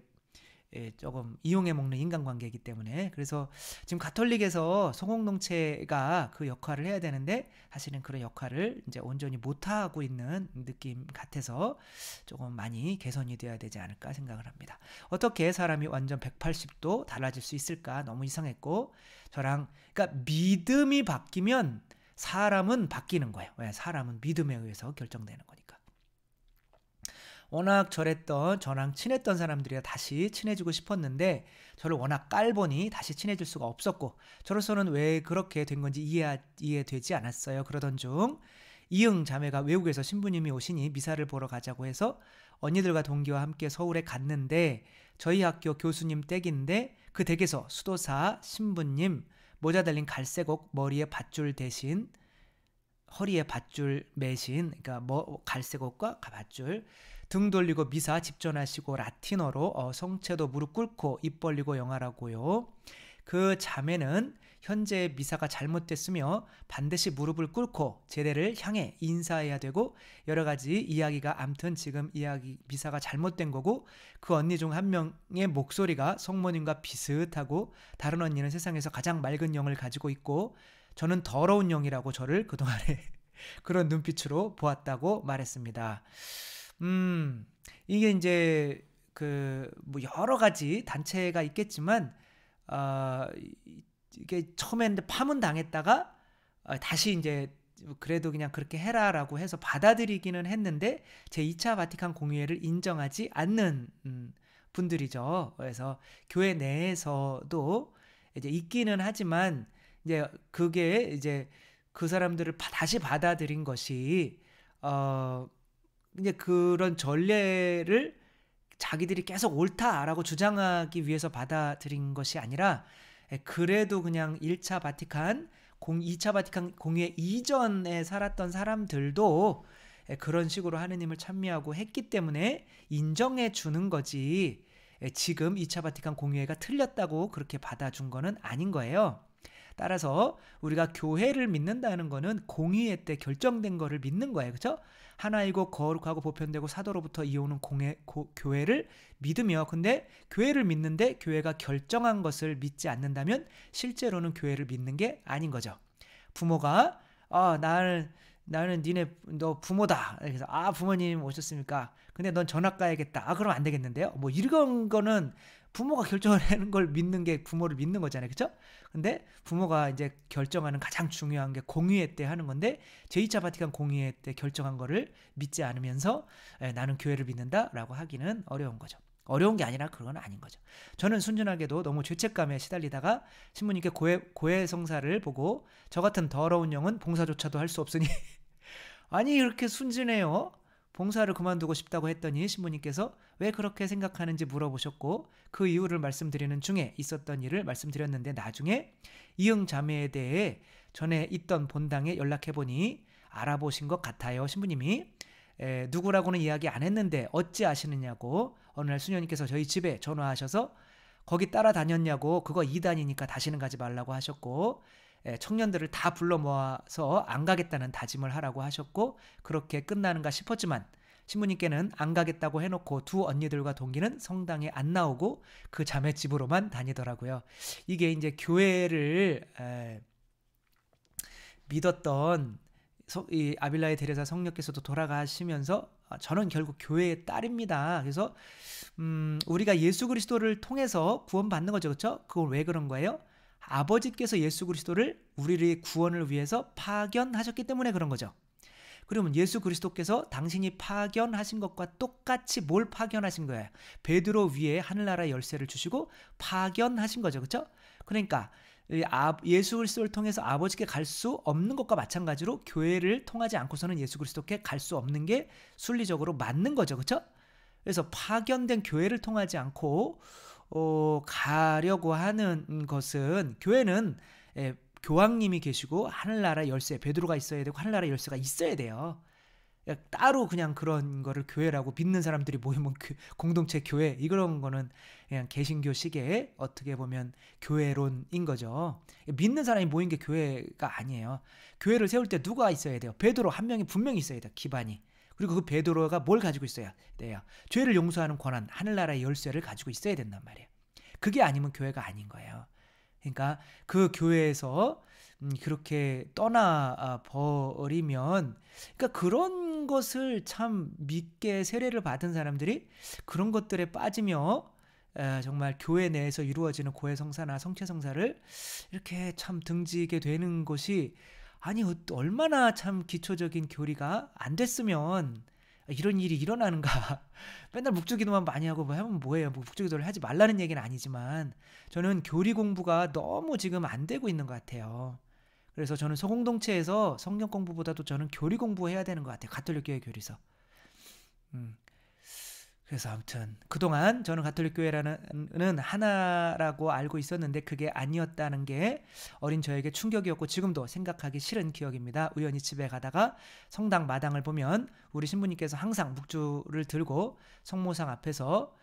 조금 이용해 먹는 인간관계이기 때문에 그래서 지금 가톨릭에서 소공동체가 그 역할을 해야 되는데 사실은 그런 역할을 이제 온전히 못하고 있는 느낌 같아서 조금 많이 개선이 돼야 되지 않을까 생각을 합니다. 어떻게 사람이 완전 180도 달라질 수 있을까? 너무 이상했고 그러니까 믿음이 바뀌면 사람은 바뀌는 거예요. 왜? 사람은 믿음에 의해서 결정되는 거니까. 워낙 저랑 친했던 사람들이랑 다시 친해지고 싶었는데 저를 워낙 깔보니 다시 친해질 수가 없었고 저로서는 왜 그렇게 된 건지 이해되지 않았어요. 그러던 중 이응 자매가 외국에서 신부님이 오시니 미사를 보러 가자고 해서 언니들과 동기와 함께 서울에 갔는데 저희 학교 교수님 댁인데 그 댁에서 수도사 신부님 모자 달린 갈색 옷 머리에 밧줄 대신 허리에 밧줄 매신 그러니까 갈색 옷과 밧줄 등 돌리고 미사 집전하시고 라틴어로 성체도 무릎 꿇고 입 벌리고 영하라고요. 그 자매는 현재 미사가 잘못됐으며 반드시 무릎을 꿇고 제대를 향해 인사해야 되고 여러 가지 이야기가 암튼 지금 미사가 잘못된 거고 그 언니 중 한 명의 목소리가 성모님과 비슷하고 다른 언니는 세상에서 가장 맑은 영을 가지고 있고 저는 더러운 영이라고 저를 그동안에 그런 눈빛으로 보았다고 말했습니다. 이게 이제 뭐 여러 가지 단체가 있겠지만 이게 처음에 파문 당했다가 다시 이제 그래도 그냥 그렇게 해라라고 해서 받아들이기는 했는데 제2차 바티칸 공의회를 인정하지 않는 분들이죠. 그래서 교회 내에서도 이제 있기는 하지만 이제 그게 이제 그 사람들을 다시 받아들인 것이 이제 그런 전례를 자기들이 계속 옳다라고 주장하기 위해서 받아들인 것이 아니라 그래도 그냥 1차 바티칸 2차 바티칸 공의회 이전에 살았던 사람들도 그런 식으로 하느님을 찬미하고 했기 때문에 인정해 주는 거지 지금 2차 바티칸 공의회가 틀렸다고 그렇게 받아준 거는 아닌 거예요. 따라서 우리가 교회를 믿는다는 거는 공의회 때 결정된 거를 믿는 거예요. 그렇죠? 하나이고 거룩하고 보편되고 사도로부터 이어오는 교회를 믿으며 근데 교회를 믿는데 교회가 결정한 것을 믿지 않는다면 실제로는 교회를 믿는 게 아닌 거죠. 부모가 나는 너 부모다. 그래서 부모님 오셨습니까? 근데 넌 전학 가야겠다. 그럼 안 되겠는데요? 뭐 이런 거는 부모가 결정하는 걸 믿는 게 부모를 믿는 거잖아요. 그렇죠? 근데 부모가 이제 결정하는 가장 중요한 게 공의회 때 하는 건데 제2차 바티칸 공의회 때 결정한 거를 믿지 않으면서 나는 교회를 믿는다라고 하기는 어려운 거죠. 어려운 게 아니라 그건 아닌 거죠. 저는 순진하게도 너무 죄책감에 시달리다가 신부님께 고해 성사를 보고 저 같은 더러운 영은 봉사조차도 할 수 없으니 아니 이렇게 순진해요. 봉사를 그만두고 싶다고 했더니 신부님께서 왜 그렇게 생각하는지 물어보셨고 그 이유를 말씀드리는 중에 있었던 일을 말씀드렸는데 나중에 이응 자매에 대해 전에 있던 본당에 연락해보니 알아보신 것 같아요. 신부님이 누구라고는 이야기 안 했는데 어찌 아시느냐고 어느 날 수녀님께서 저희 집에 전화하셔서 거기 따라다녔냐고 그거 이단이니까 다시는 가지 말라고 하셨고 청년들을 다 불러 모아서 안 가겠다는 다짐을 하라고 하셨고 그렇게 끝나는가 싶었지만 신부님께는 안 가겠다고 해놓고 두 언니들과 동기는 성당에 안 나오고 그 자매 집으로만 다니더라고요. 이게 이제 교회를 믿었던 이 아빌라의 데레사 성녀께서도 돌아가시면서 저는 결국 교회의 딸입니다. 그래서 우리가 예수 그리스도를 통해서 구원받는 거죠. 그렇죠? 그건 왜 그런 거예요? 아버지께서 예수 그리스도를 우리의 구원을 위해서 파견하셨기 때문에 그런 거죠. 그러면 예수 그리스도께서 당신이 파견하신 것과 똑같이 뭘 파견하신 거예요? 베드로 위에 하늘나라 열쇠를 주시고 파견하신 거죠. 그렇죠? 그러니까 예수 그리스도를 통해서 아버지께 갈 수 없는 것과 마찬가지로 교회를 통하지 않고서는 예수 그리스도께 갈 수 없는 게 순리적으로 맞는 거죠. 그렇죠? 그래서 파견된 교회를 통하지 않고 가려고 하는 것은 교회는 교황님이 계시고 하늘나라 열쇠 베드로가 있어야 되고 하늘나라 열쇠가 있어야 돼요. 따로 그냥 그런 거를 교회라고 믿는 사람들이 모이면 공동체 교회 이런 거는 그냥 개신교식의 어떻게 보면 교회론인 거죠. 믿는 사람이 모인 게 교회가 아니에요. 교회를 세울 때 누가 있어야 돼요? 베드로 한 명이 분명히 있어야 돼요. 기반이. 그리고 그 베드로가 뭘 가지고 있어야 돼요? 죄를 용서하는 권한, 하늘나라의 열쇠를 가지고 있어야 된단 말이에요. 그게 아니면 교회가 아닌 거예요. 그러니까 그 교회에서 그렇게 떠나 버리면 그러니까 그런 것을 참 믿게 세례를 받은 사람들이 그런 것들에 빠지며 정말 교회 내에서 이루어지는 고해성사나 성체성사를 이렇게 참 등지게 되는 것이 아니 얼마나 참 기초적인 교리가 안 됐으면 이런 일이 일어나는가. 맨날 묵주기도만 많이 하고 뭐 하면 뭐예요. 뭐 묵주기도를 하지 말라는 얘기는 아니지만 저는 교리 공부가 너무 지금 안 되고 있는 것 같아요. 그래서 저는 소공동체에서 성경 공부보다도 저는 교리 공부해야 되는 것 같아요. 가톨릭 교회 교리서. 그래서 아무튼 그동안 저는 가톨릭 교회라는 하나라고 알고 있었는데 그게 아니었다는 게 어린 저에게 충격이었고 지금도 생각하기 싫은 기억입니다. 우연히 집에 가다가 성당 마당을 보면 우리 신부님께서 항상 묵주를 들고 성모상 앞에서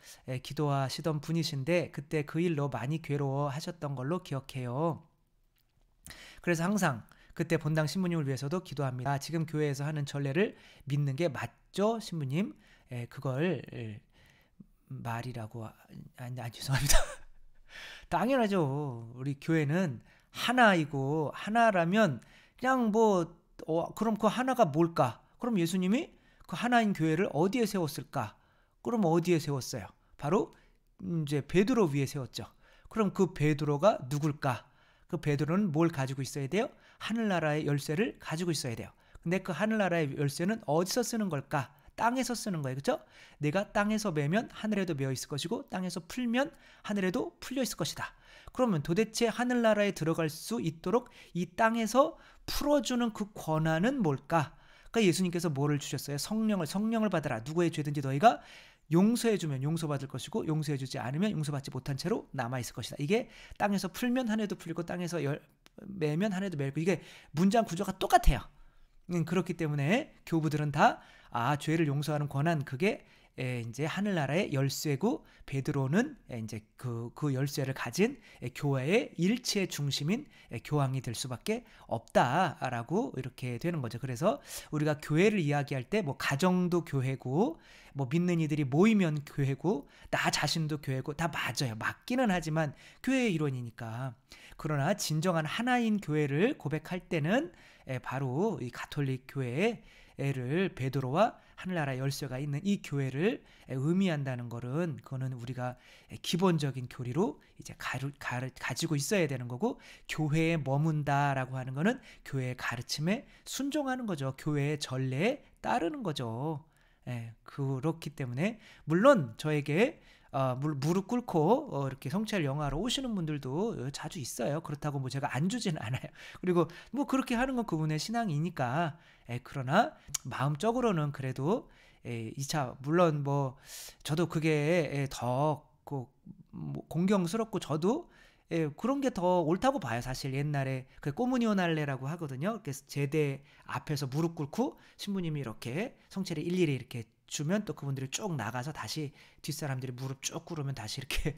기도하시던 분이신데 그때 그 일로 많이 괴로워하셨던 걸로 기억해요. 그래서 항상 그때 본당 신부님을 위해서도 기도합니다. 지금 교회에서 하는 전례를 믿는 게 맞죠, 신부님? 그걸 말이라고 죄송합니다. 당연하죠. 우리 교회는 하나이고 하나라면 그냥 그럼 그 하나가 뭘까? 그럼 예수님이 그 하나인 교회를 어디에 세웠을까? 그럼 어디에 세웠어요? 바로 이제 베드로 위에 세웠죠. 그럼 그 베드로가 누굴까? 그 베드로는 뭘 가지고 있어야 돼요? 하늘나라의 열쇠를 가지고 있어야 돼요. 근데 그 하늘나라의 열쇠는 어디서 쓰는 걸까? 땅에서 쓰는 거예요. 그렇죠? 내가 땅에서 매면 하늘에도 매어 있을 것이고 땅에서 풀면 하늘에도 풀려 있을 것이다. 그러면 도대체 하늘나라에 들어갈 수 있도록 이 땅에서 풀어주는 그 권한은 뭘까? 그러니까 예수님께서 뭐를 주셨어요? 성령을 받아라. 누구의 죄든지 너희가 용서해주면 용서받을 것이고 용서해주지 않으면 용서받지 못한 채로 남아있을 것이다. 이게 땅에서 풀면 하늘에도 풀리고 땅에서 매면 하늘에도 매고 이게 문장 구조가 똑같아요. 그렇기 때문에 교부들은 다 죄를 용서하는 권한 그게 이제 하늘나라의 열쇠고 베드로는 이제 그 열쇠를 가진 교회의 일체의 중심인 교황이 될 수밖에 없다라고 이렇게 되는 거죠. 그래서 우리가 교회를 이야기할 때 뭐 가정도 교회고 뭐 믿는 이들이 모이면 교회고 나 자신도 교회고 다 맞아요. 맞기는 하지만 교회의 일원이니까. 그러나 진정한 하나인 교회를 고백할 때는 바로 이 가톨릭 교회를 베드로와 하늘나라 열쇠가 있는 이 교회를 의미한다는 것은 그거는 우리가 기본적인 교리로 이제 가지고 있어야 되는 거고 교회에 머문다라고 하는 거는 교회의 가르침에 순종하는 거죠. 교회의 전례에 따르는 거죠. 그렇기 때문에 물론 저에게 무릎 꿇고 이렇게 성찰 영화로 오시는 분들도 자주 있어요. 그렇다고 뭐 제가 안 주지는 않아요. 그리고 뭐 그렇게 하는 건 그분의 신앙이니까. 그러나 마음적으로는 그래도 2차 물론 뭐 저도 그게 뭐 공경스럽고 저도 그런 게 더 옳다고 봐요. 사실 옛날에 그 꼬무니오날레라고 하거든요. 그래서 제대 앞에서 무릎 꿇고 신부님이 이렇게 성체를 일일이 이렇게 주면 또 그분들이 쭉 나가서 다시 뒷사람들이 무릎 쭉 꿇으면 다시 이렇게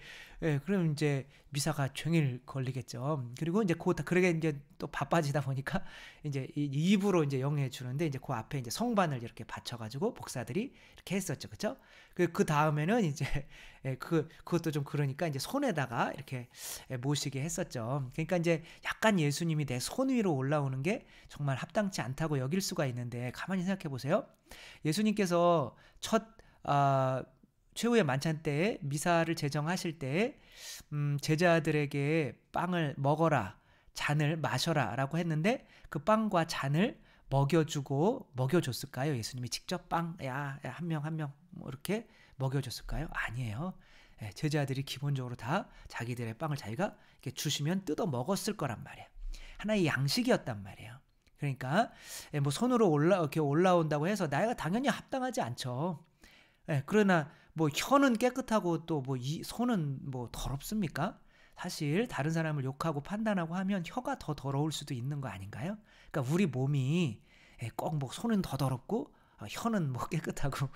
그럼 이제 미사가 종일 걸리겠죠. 그리고 이제 그러게 이제 또 바빠지다 보니까 이제 입으로 이제 영해 주는데 이제 그 앞에 이제 성반을 이렇게 받쳐가지고 복사들이 이렇게 했었죠, 그렇죠? 그 다음에는 이제 그것도 좀 그러니까 이제 손에다가 이렇게 모시게 했었죠. 그러니까 이제 약간 예수님이 내 손 위로 올라오는 게 정말 합당치 않다고 여길 수가 있는데 가만히 생각해 보세요. 예수님께서 첫 최후의 만찬 때에 미사를 제정하실 때 제자들에게 빵을 먹어라, 잔을 마셔라 라고 했는데 그 빵과 잔을 먹여줬을까요? 예수님이 직접 한 명 한 명 뭐 이렇게 먹여줬을까요? 아니에요. 제자들이 기본적으로 다 자기들의 빵을 자기가 이렇게 주시면 뜯어 먹었을 거란 말이에요. 하나의 양식이었단 말이에요. 그러니까 뭐 손으로 이렇게 올라온다고 해서 나이가 당연히 합당하지 않죠. 그러나 뭐 혀는 깨끗하고 또 뭐 이 손은 뭐 더럽습니까? 사실 다른 사람을 욕하고 판단하고 하면 혀가 더 더러울 수도 있는 거 아닌가요? 그러니까 우리 몸이 꼭 뭐 손은 더 더럽고 혀는 뭐 깨끗하고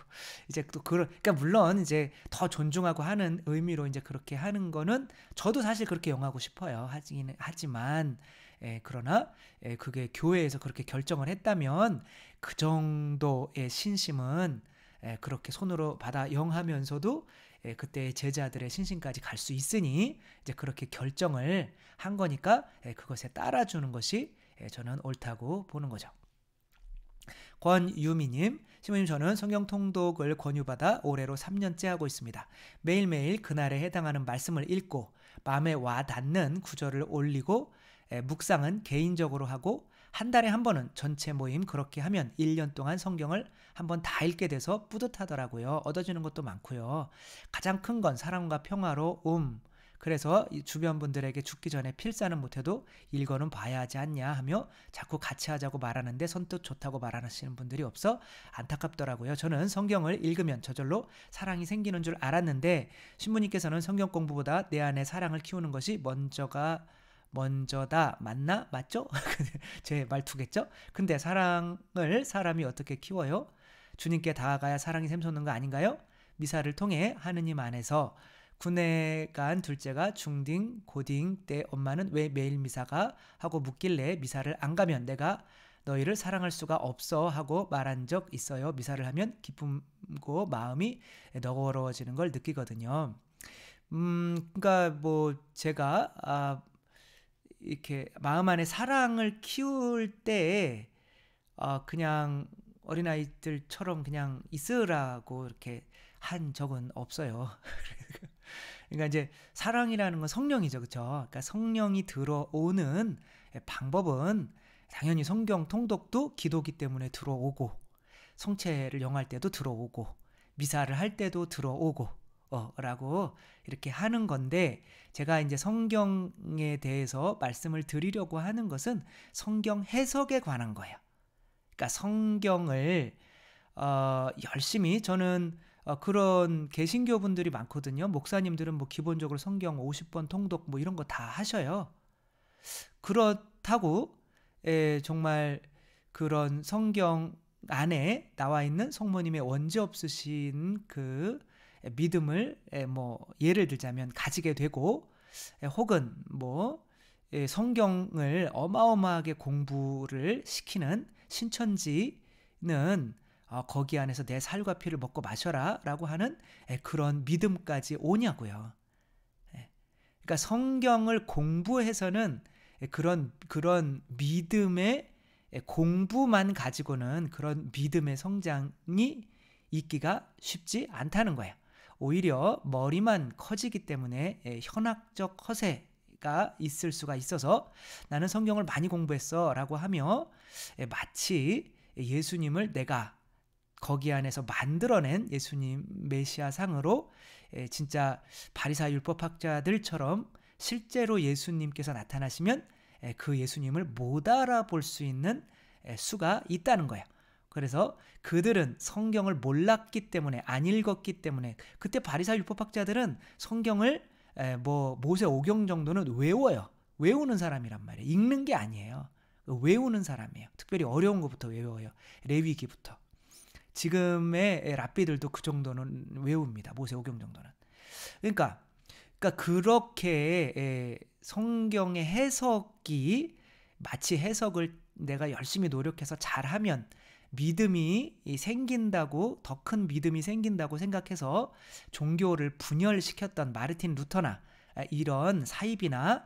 이제 또 그러니까 물론 이제 더 존중하고 하는 의미로 이제 그렇게 하는 거는 저도 사실 그렇게 용하고 싶어요. 하지만 그러나 그게 교회에서 그렇게 결정을 했다면 그 정도의 신심은 그렇게 손으로 받아 영하면서도 그때 제자들의 신심까지 갈 수 있으니 이제 그렇게 결정을 한 거니까 그것에 따라주는 것이 저는 옳다고 보는 거죠. 권유미님, 신부님 저는 성경 통독을 권유받아 올해로 3년째 하고 있습니다. 매일매일 그날에 해당하는 말씀을 읽고 마음에 와닿는 구절을 올리고 묵상은 개인적으로 하고 한 달에 한 번은 전체 모임 그렇게 하면 1년 동안 성경을 한번 다 읽게 돼서 뿌듯하더라고요. 얻어지는 것도 많고요. 가장 큰 건 사랑과 평화로움. 그래서 주변 분들에게 죽기 전에 필사는 못해도 읽어는 봐야 하지 않냐 하며 자꾸 같이 하자고 말하는데 선뜻 좋다고 말하시는 분들이 없어 안타깝더라고요. 저는 성경을 읽으면 저절로 사랑이 생기는 줄 알았는데 신부님께서는 성경 공부보다 내 안에 사랑을 키우는 것이 먼저다 맞나? 맞죠? 제 말투겠죠? 근데 사랑을 사람이 어떻게 키워요? 주님께 다가가야 사랑이 샘솟는 거 아닌가요? 미사를 통해 하느님 안에서 군에 간 둘째가 중딩 고딩 때 엄마는 왜 매일 미사가 하고 묻길래 미사를 안 가면 내가 너희를 사랑할 수가 없어 하고 말한 적 있어요. 미사를 하면 기쁨고 마음이 너그러워지는 걸 느끼거든요. 그러니까 뭐 제가 이렇게 마음 안에 사랑을 키울 때 그냥 어린아이들처럼 그냥 있으라고 이렇게 한 적은 없어요. 그러니까 이제 사랑이라는 건 성령이죠, 그렇죠? 그러니까 성령이 들어오는 방법은 당연히 성경 통독도 기도기 때문에 들어오고 성체를 영할 때도 들어오고 미사를 할 때도 들어오고 라고 이렇게 하는 건데 제가 이제 성경에 대해서 말씀을 드리려고 하는 것은 성경 해석에 관한 거예요. 그러니까 성경을 열심히 저는 그런 개신교 분들이 많거든요. 목사님들은 뭐 기본적으로 성경 50번 통독 뭐 이런 거 다 하셔요. 그렇다고 정말 그런 성경 안에 나와 있는 성모님의 원죄 없으신 그 믿음을 뭐 예를 들자면 가지게 되고 혹은 뭐 성경을 어마어마하게 공부를 시키는 신천지는 거기 안에서 내 살과 피를 먹고 마셔라 라고 하는 그런 믿음까지 오냐고요. 그러니까 성경을 공부해서는 그런 믿음의 공부만 가지고는 그런 믿음의 성장이 있기가 쉽지 않다는 거예요. 오히려 머리만 커지기 때문에 현학적 허세가 있을 수가 있어서 나는 성경을 많이 공부했어 라고 하며 마치 예수님을 내가 거기 안에서 만들어낸 예수님 메시아상으로 진짜 바리사 율법학자들처럼 실제로 예수님께서 나타나시면 그 예수님을 못 알아볼 수 있는 수가 있다는 거예요. 그래서 그들은 성경을 몰랐기 때문에, 안 읽었기 때문에, 그때 바리사이 율법학자들은 성경을 뭐 모세 오경 정도는 외워요. 외우는 사람이란 말이에요. 읽는 게 아니에요. 외우는 사람이에요. 특별히 어려운 것부터 외워요. 레위기부터. 지금의 랍비들도 그 정도는 외웁니다. 모세 오경 정도는. 그러니까 그렇게 성경의 해석이 마치 해석을 내가 열심히 노력해서 잘하면 믿음이 생긴다고, 더 큰 믿음이 생긴다고 생각해서 종교를 분열시켰던 마르틴 루터나 이런 사입이나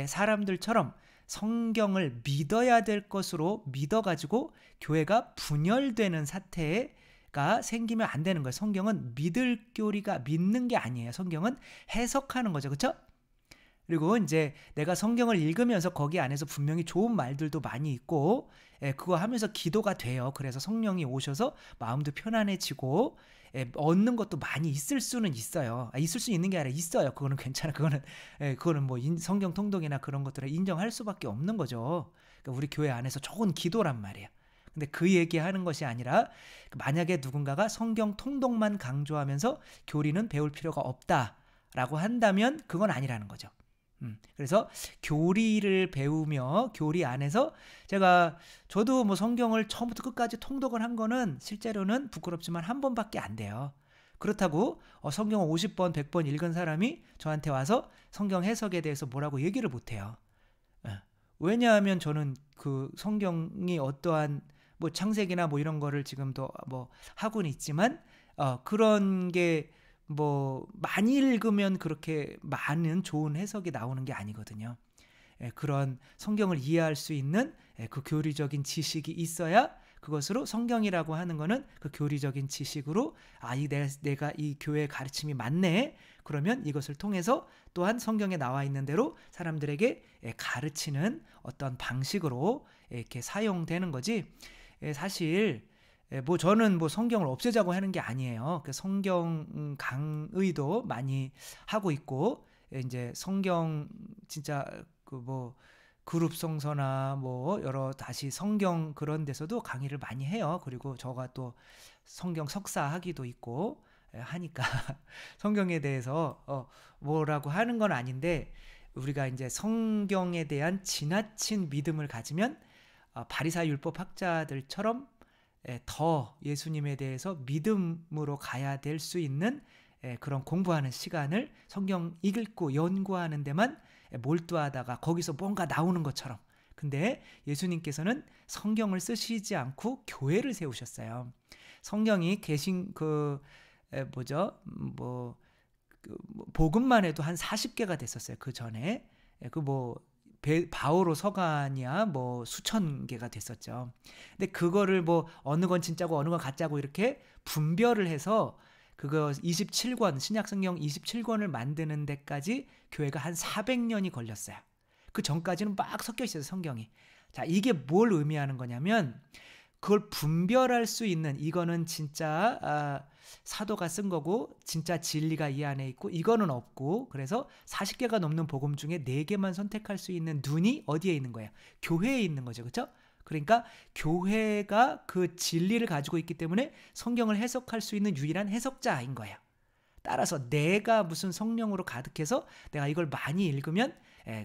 사람들처럼 성경을 믿어야 될 것으로 믿어가지고 교회가 분열되는 사태가 생기면 안 되는 거예요. 성경은 믿는 게 아니에요. 성경은 해석하는 거죠. 그렇죠? 그리고 이제 내가 성경을 읽으면서 거기 안에서 분명히 좋은 말들도 많이 있고, 그거 하면서 기도가 돼요. 그래서 성령이 오셔서 마음도 편안해지고, 얻는 것도 많이 있을 수는 있어요. 있을 수 있는 게 아니라 있어요. 그거는 괜찮아. 그거는 뭐 성경 통독이나 그런 것들을 인정할 수밖에 없는 거죠. 그러니까 우리 교회 안에서 좋은 기도란 말이에요. 근데 그 얘기하는 것이 아니라, 만약에 누군가가 성경 통독만 강조하면서 교리는 배울 필요가 없다라고 한다면 그건 아니라는 거죠. 그래서 교리를 배우며 교리 안에서 저도 뭐 성경을 처음부터 끝까지 통독을 한 거는 실제로는 부끄럽지만 한 번밖에 안 돼요. 그렇다고 성경을 50번, 100번 읽은 사람이 저한테 와서 성경 해석에 대해서 뭐라고 얘기를 못 해요. 왜냐하면 저는 그 성경이 어떠한 뭐 창세기나 뭐 이런 거를 지금도 뭐 하고는 있지만 그런 게 뭐 많이 읽으면 그렇게 많은 좋은 해석이 나오는 게 아니거든요. 그런 성경을 이해할 수 있는 그 교리적인 지식이 있어야, 그것으로 성경이라고 하는 거는 그 교리적인 지식으로 내가 이 교회의 가르침이 맞네. 그러면 이것을 통해서 또한 성경에 나와 있는 대로 사람들에게 가르치는 어떤 방식으로 이렇게 사용되는 거지. 사실 뭐 저는 뭐 성경을 없애자고 하는 게 아니에요. 그 성경 강의도 많이 하고 있고, 이제 성경 진짜 그 뭐 그룹 성서나 뭐 여러 다시 성경 그런 데서도 강의를 많이 해요. 그리고 저가 또 성경 석사 학위도 있고 하니까 성경에 대해서 뭐라고 하는 건 아닌데, 우리가 이제 성경에 대한 지나친 믿음을 가지면 바리사이 율법 학자들처럼 더 예수님에 대해서 믿음으로 가야 될 수 있는 그런 공부하는 시간을 성경 읽고 연구하는 데만 몰두하다가 거기서 뭔가 나오는 것처럼. 근데 예수님께서는 성경을 쓰시지 않고 교회를 세우셨어요. 성경이 복음만 해도 한 40개가 됐었어요. 그 전에 바오로 서간이야 뭐 수천 개가 됐었죠. 근데 그거를 뭐 어느 건 진짜고 어느 건 가짜고 이렇게 분별을 해서 그거 27권, 신약성경 27권을 만드는 데까지 교회가 한 400년이 걸렸어요. 그 전까지는 막 섞여 있어요, 성경이. 자, 이게 뭘 의미하는 거냐면, 그걸 분별할 수 있는, 이거는 진짜 사도가 쓴 거고 진짜 진리가 이 안에 있고 이거는 없고, 그래서 40개가 넘는 복음 중에 4개만 선택할 수 있는 눈이 어디에 있는 거예요? 교회에 있는 거죠. 그렇죠? 그러니까 교회가 그 진리를 가지고 있기 때문에 성경을 해석할 수 있는 유일한 해석자인 거예요. 따라서 내가 무슨 성령으로 가득해서 내가 이걸 많이 읽으면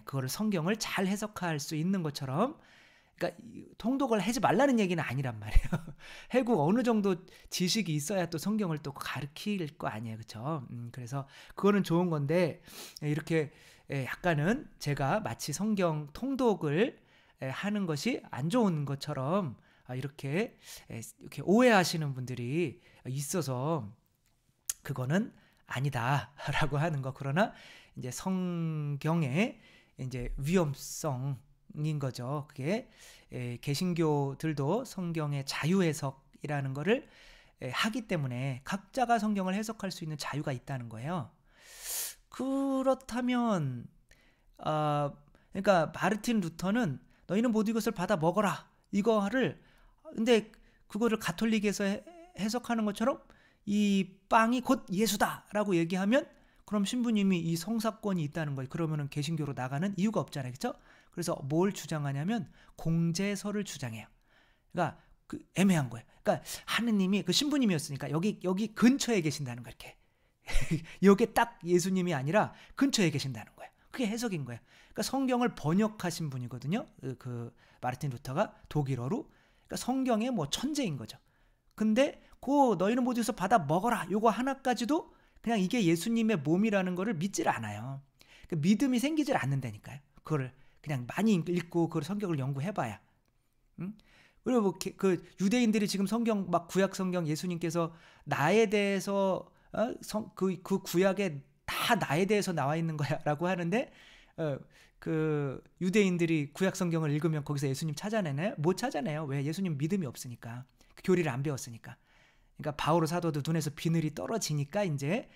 그거를 성경을 잘 해석할 수 있는 것처럼, 그러니까 통독을 하지 말라는 얘기는 아니란 말이에요. 해고 어느 정도 지식이 있어야 또 성경을 또 가르칠 거 아니에요. 그렇죠? 그래서 그거는 좋은 건데, 이렇게 약간은 제가 마치 성경 통독을 하는 것이 안 좋은 것처럼 이렇게 오해하시는 분들이 있어서 그거는 아니다라고 하는 거. 그러나 이제 성경의 이제 위험성인 거죠. 그게 개신교들도 성경의 자유해석이라는 거를 하기 때문에 각자가 성경을 해석할 수 있는 자유가 있다는 거예요. 그렇다면 그러니까 마르틴 루터는 너희는 모든 것을 받아 먹어라 이거를, 근데 그거를 가톨릭에서 해석하는 것처럼 이 빵이 곧 예수다라고 얘기하면 그럼 신부님이 이 성사권이 있다는 거예요. 그러면은 개신교로 나가는 이유가 없잖아요. 그렇죠? 그래서 뭘 주장하냐면 공제서를 주장해요. 그러니까 애매한 거예요. 그러니까 하느님이 그 신부님이었으니까 여기 근처에 계신다는 거 이렇게. 여기 딱 예수님이 아니라 근처에 계신다는 거예요. 그게 해석인 거예요. 그러니까 성경을 번역하신 분이거든요. 그 마르틴 루터가 독일어로. 그러니까 성경의 뭐 천재인 거죠. 근데 그 너희는 모두에서 받아 먹어라. 요거 하나까지도 그냥 이게 예수님의 몸이라는 거를 믿질 않아요. 그 믿음이 생기질 않는다니까요. 그거를 그냥 많이 읽고 그 성경을 연구해봐야. 응? 그리고 뭐 그 유대인들이 지금 성경 막 구약 성경 예수님께서 나에 대해서 그 구약에 다 나에 대해서 나와 있는 거야라고 하는데 그 유대인들이 구약 성경을 읽으면 거기서 예수님 찾아내나요? 못 찾아내요. 왜? 예수님 믿음이 없으니까. 그 교리를 안 배웠으니까. 그러니까 바오로 사도도 눈에서 비늘이 떨어지니까 이제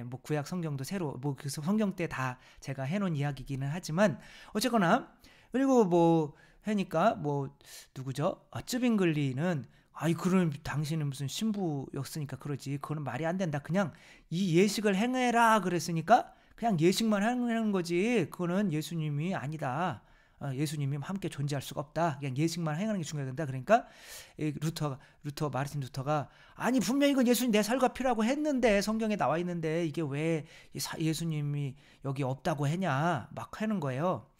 뭐 구약 성경도 새로 뭐 그 성경 때 다 제가 해놓은 이야기기는 하지만 어쨌거나 그리고 뭐 하니까 뭐 누구죠? 쯔빙글리는 아이 그럼 당신은 무슨 신부였으니까 그러지 그거는 말이 안 된다. 그냥 이 예식을 행해라 그랬으니까 그냥 예식만 하는 거지 그거는 예수님이 아니다. 예수님이 함께 존재할 수가 없다. 그냥 예식만 행하는 게 중요하다. 그러니까 마르틴 루터가 아니 분명히 이건 예수님 내 살과 피라고 했는데 성경에 나와 있는데 이게 왜 예수님이 여기 없다고 했냐 막 하는 거예요.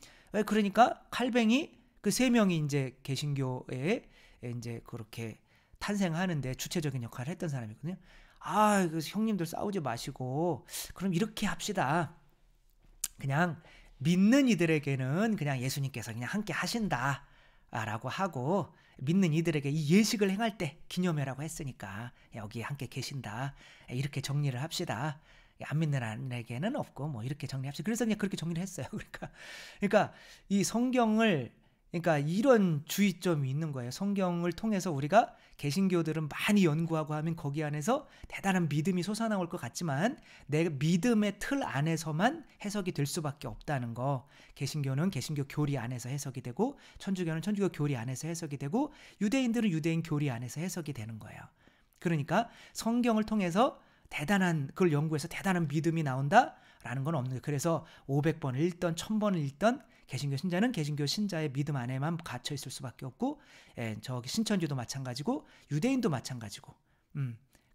그러니까 칼뱅이 그 세 명이 이제 개신교에 이제 그렇게 탄생하는데 주체적인 역할을 했던 사람이거든요. 그 형님들 싸우지 마시고 그럼 이렇게 합시다. 그냥 믿는 이들에게는 그냥 예수님께서 그냥 함께 하신다라고 하고 믿는 이들에게 이 예식을 행할 때 기념회라고 했으니까 여기 함께 계신다. 이렇게 정리를 합시다. 안 믿는 에게는 없고 뭐 이렇게 정리합시다. 그래서 그냥 그렇게 정리를 했어요. 그러니까 이 성경을 그러니까 이런 주의점이 있는 거예요. 성경을 통해서 우리가 개신교들은 많이 연구하고 하면 거기 안에서 대단한 믿음이 솟아나올 것 같지만 내 믿음의 틀 안에서만 해석이 될 수밖에 없다는 거. 개신교는 개신교 교리 안에서 해석이 되고 천주교는 천주교 교리 안에서 해석이 되고 유대인들은 유대인 교리 안에서 해석이 되는 거예요. 그러니까 성경을 통해서 그걸 연구해서 대단한 믿음이 나온다라는 건 없는 거예요. 그래서 500번을 읽던 1000번을 읽던 개신교 신자는 개신교 신자의 믿음 안에만 갇혀 있을 수밖에 없고 저기 신천지도 마찬가지고 유대인도 마찬가지고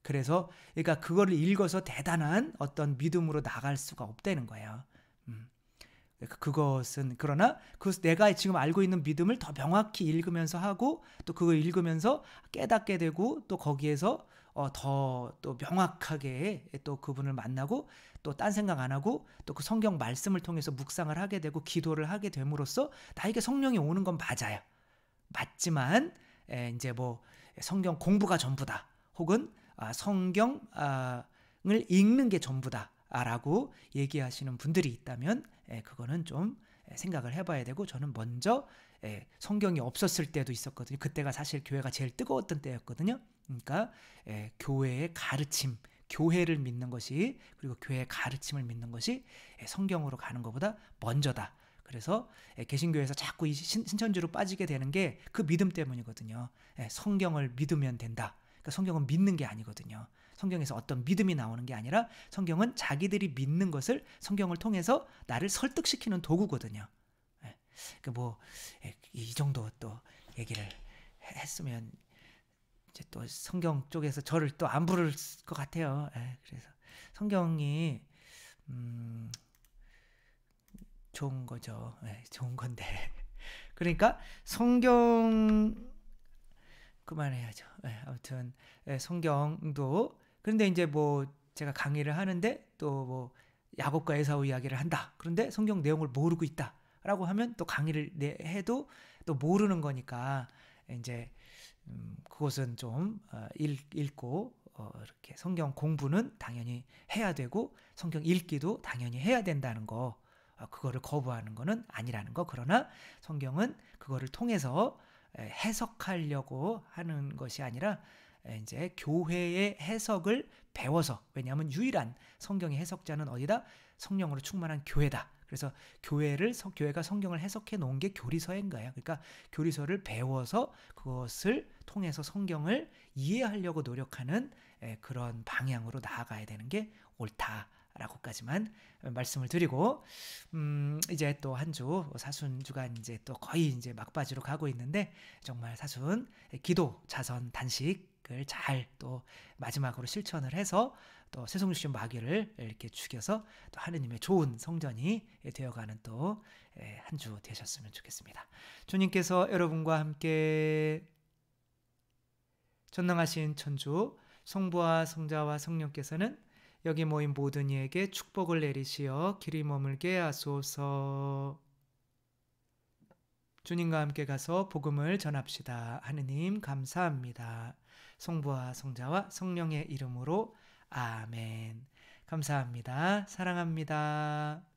그래서 그러니까 그거를 읽어서 대단한 어떤 믿음으로 나갈 수가 없다는 거예요. 그것은 그러나 내가 지금 알고 있는 믿음을 더 명확히 읽으면서 하고 또 그거 읽으면서 깨닫게 되고 또 거기에서 더 또 명확하게 또 그분을 만나고 또 딴 생각 안 하고 또 그 성경 말씀을 통해서 묵상을 하게 되고 기도를 하게 됨으로써 나에게 성령이 오는 건 맞아요. 맞지만 이제 뭐 성경 공부가 전부다 혹은 성경을 읽는 게 전부다라고 얘기하시는 분들이 있다면 그거는 좀 생각을 해봐야 되고 저는 먼저 성경이 없었을 때도 있었거든요. 그때가 사실 교회가 제일 뜨거웠던 때였거든요. 그러니까 교회의 가르침, 교회를 믿는 것이 그리고 교회의 가르침을 믿는 것이 성경으로 가는 것보다 먼저다. 그래서 개신교에서 자꾸 이 신천지로 빠지게 되는 게 그 믿음 때문이거든요. 성경을 믿으면 된다. 그러니까 성경은 믿는 게 아니거든요. 성경에서 어떤 믿음이 나오는 게 아니라 성경은 자기들이 믿는 것을 성경을 통해서 나를 설득시키는 도구거든요. 이 정도 또 얘기를 했으면 이제 또 성경 쪽에서 저를 또 안 부를 것 같아요. 그래서 성경이 좋은 거죠. 좋은 건데 그러니까 성경 그만해야죠. 아무튼 성경도 그런데 이제 뭐 제가 강의를 하는데 또 뭐 야곱과 에사우 이야기를 한다. 그런데 성경 내용을 모르고 있다라고 하면 또 강의를 해도 또 모르는 거니까 이제 그것은 좀 읽고 이렇게 성경 공부는 당연히 해야 되고 성경 읽기도 당연히 해야 된다는 거 그거를 거부하는 거는 아니라는 거. 그러나 성경은 그거를 통해서 해석하려고 하는 것이 아니라 이제 교회의 해석을 배워서 왜냐하면 유일한 성경의 해석자는 어디다? 성령으로 충만한 교회다. 그래서 교회가 성경을 해석해 놓은 게 교리서인 거예요. 그러니까 교리서를 배워서 그것을 통해서 성경을 이해하려고 노력하는 그런 방향으로 나아가야 되는 게 옳다. 라고까지만 말씀을 드리고, 이제 또 한 주 사순 주간 이제 또 거의 이제 막바지로 가고 있는데, 정말 사순 기도, 자선, 단식을 잘 또 마지막으로 실천을 해서 또 새송주신 마귀를 이렇게 죽여서 또 하느님의 좋은 성전이 되어가는 또 한 주 되셨으면 좋겠습니다. 주님께서 여러분과 함께 전능하신 천주 성부와 성자와 성령께서는 여기 모인 모든 이에게 축복을 내리시어 길이 머물게 하소서. 주님과 함께 가서 복음을 전합시다. 하느님 감사합니다. 성부와 성자와 성령의 이름으로 아멘. 감사합니다. 사랑합니다.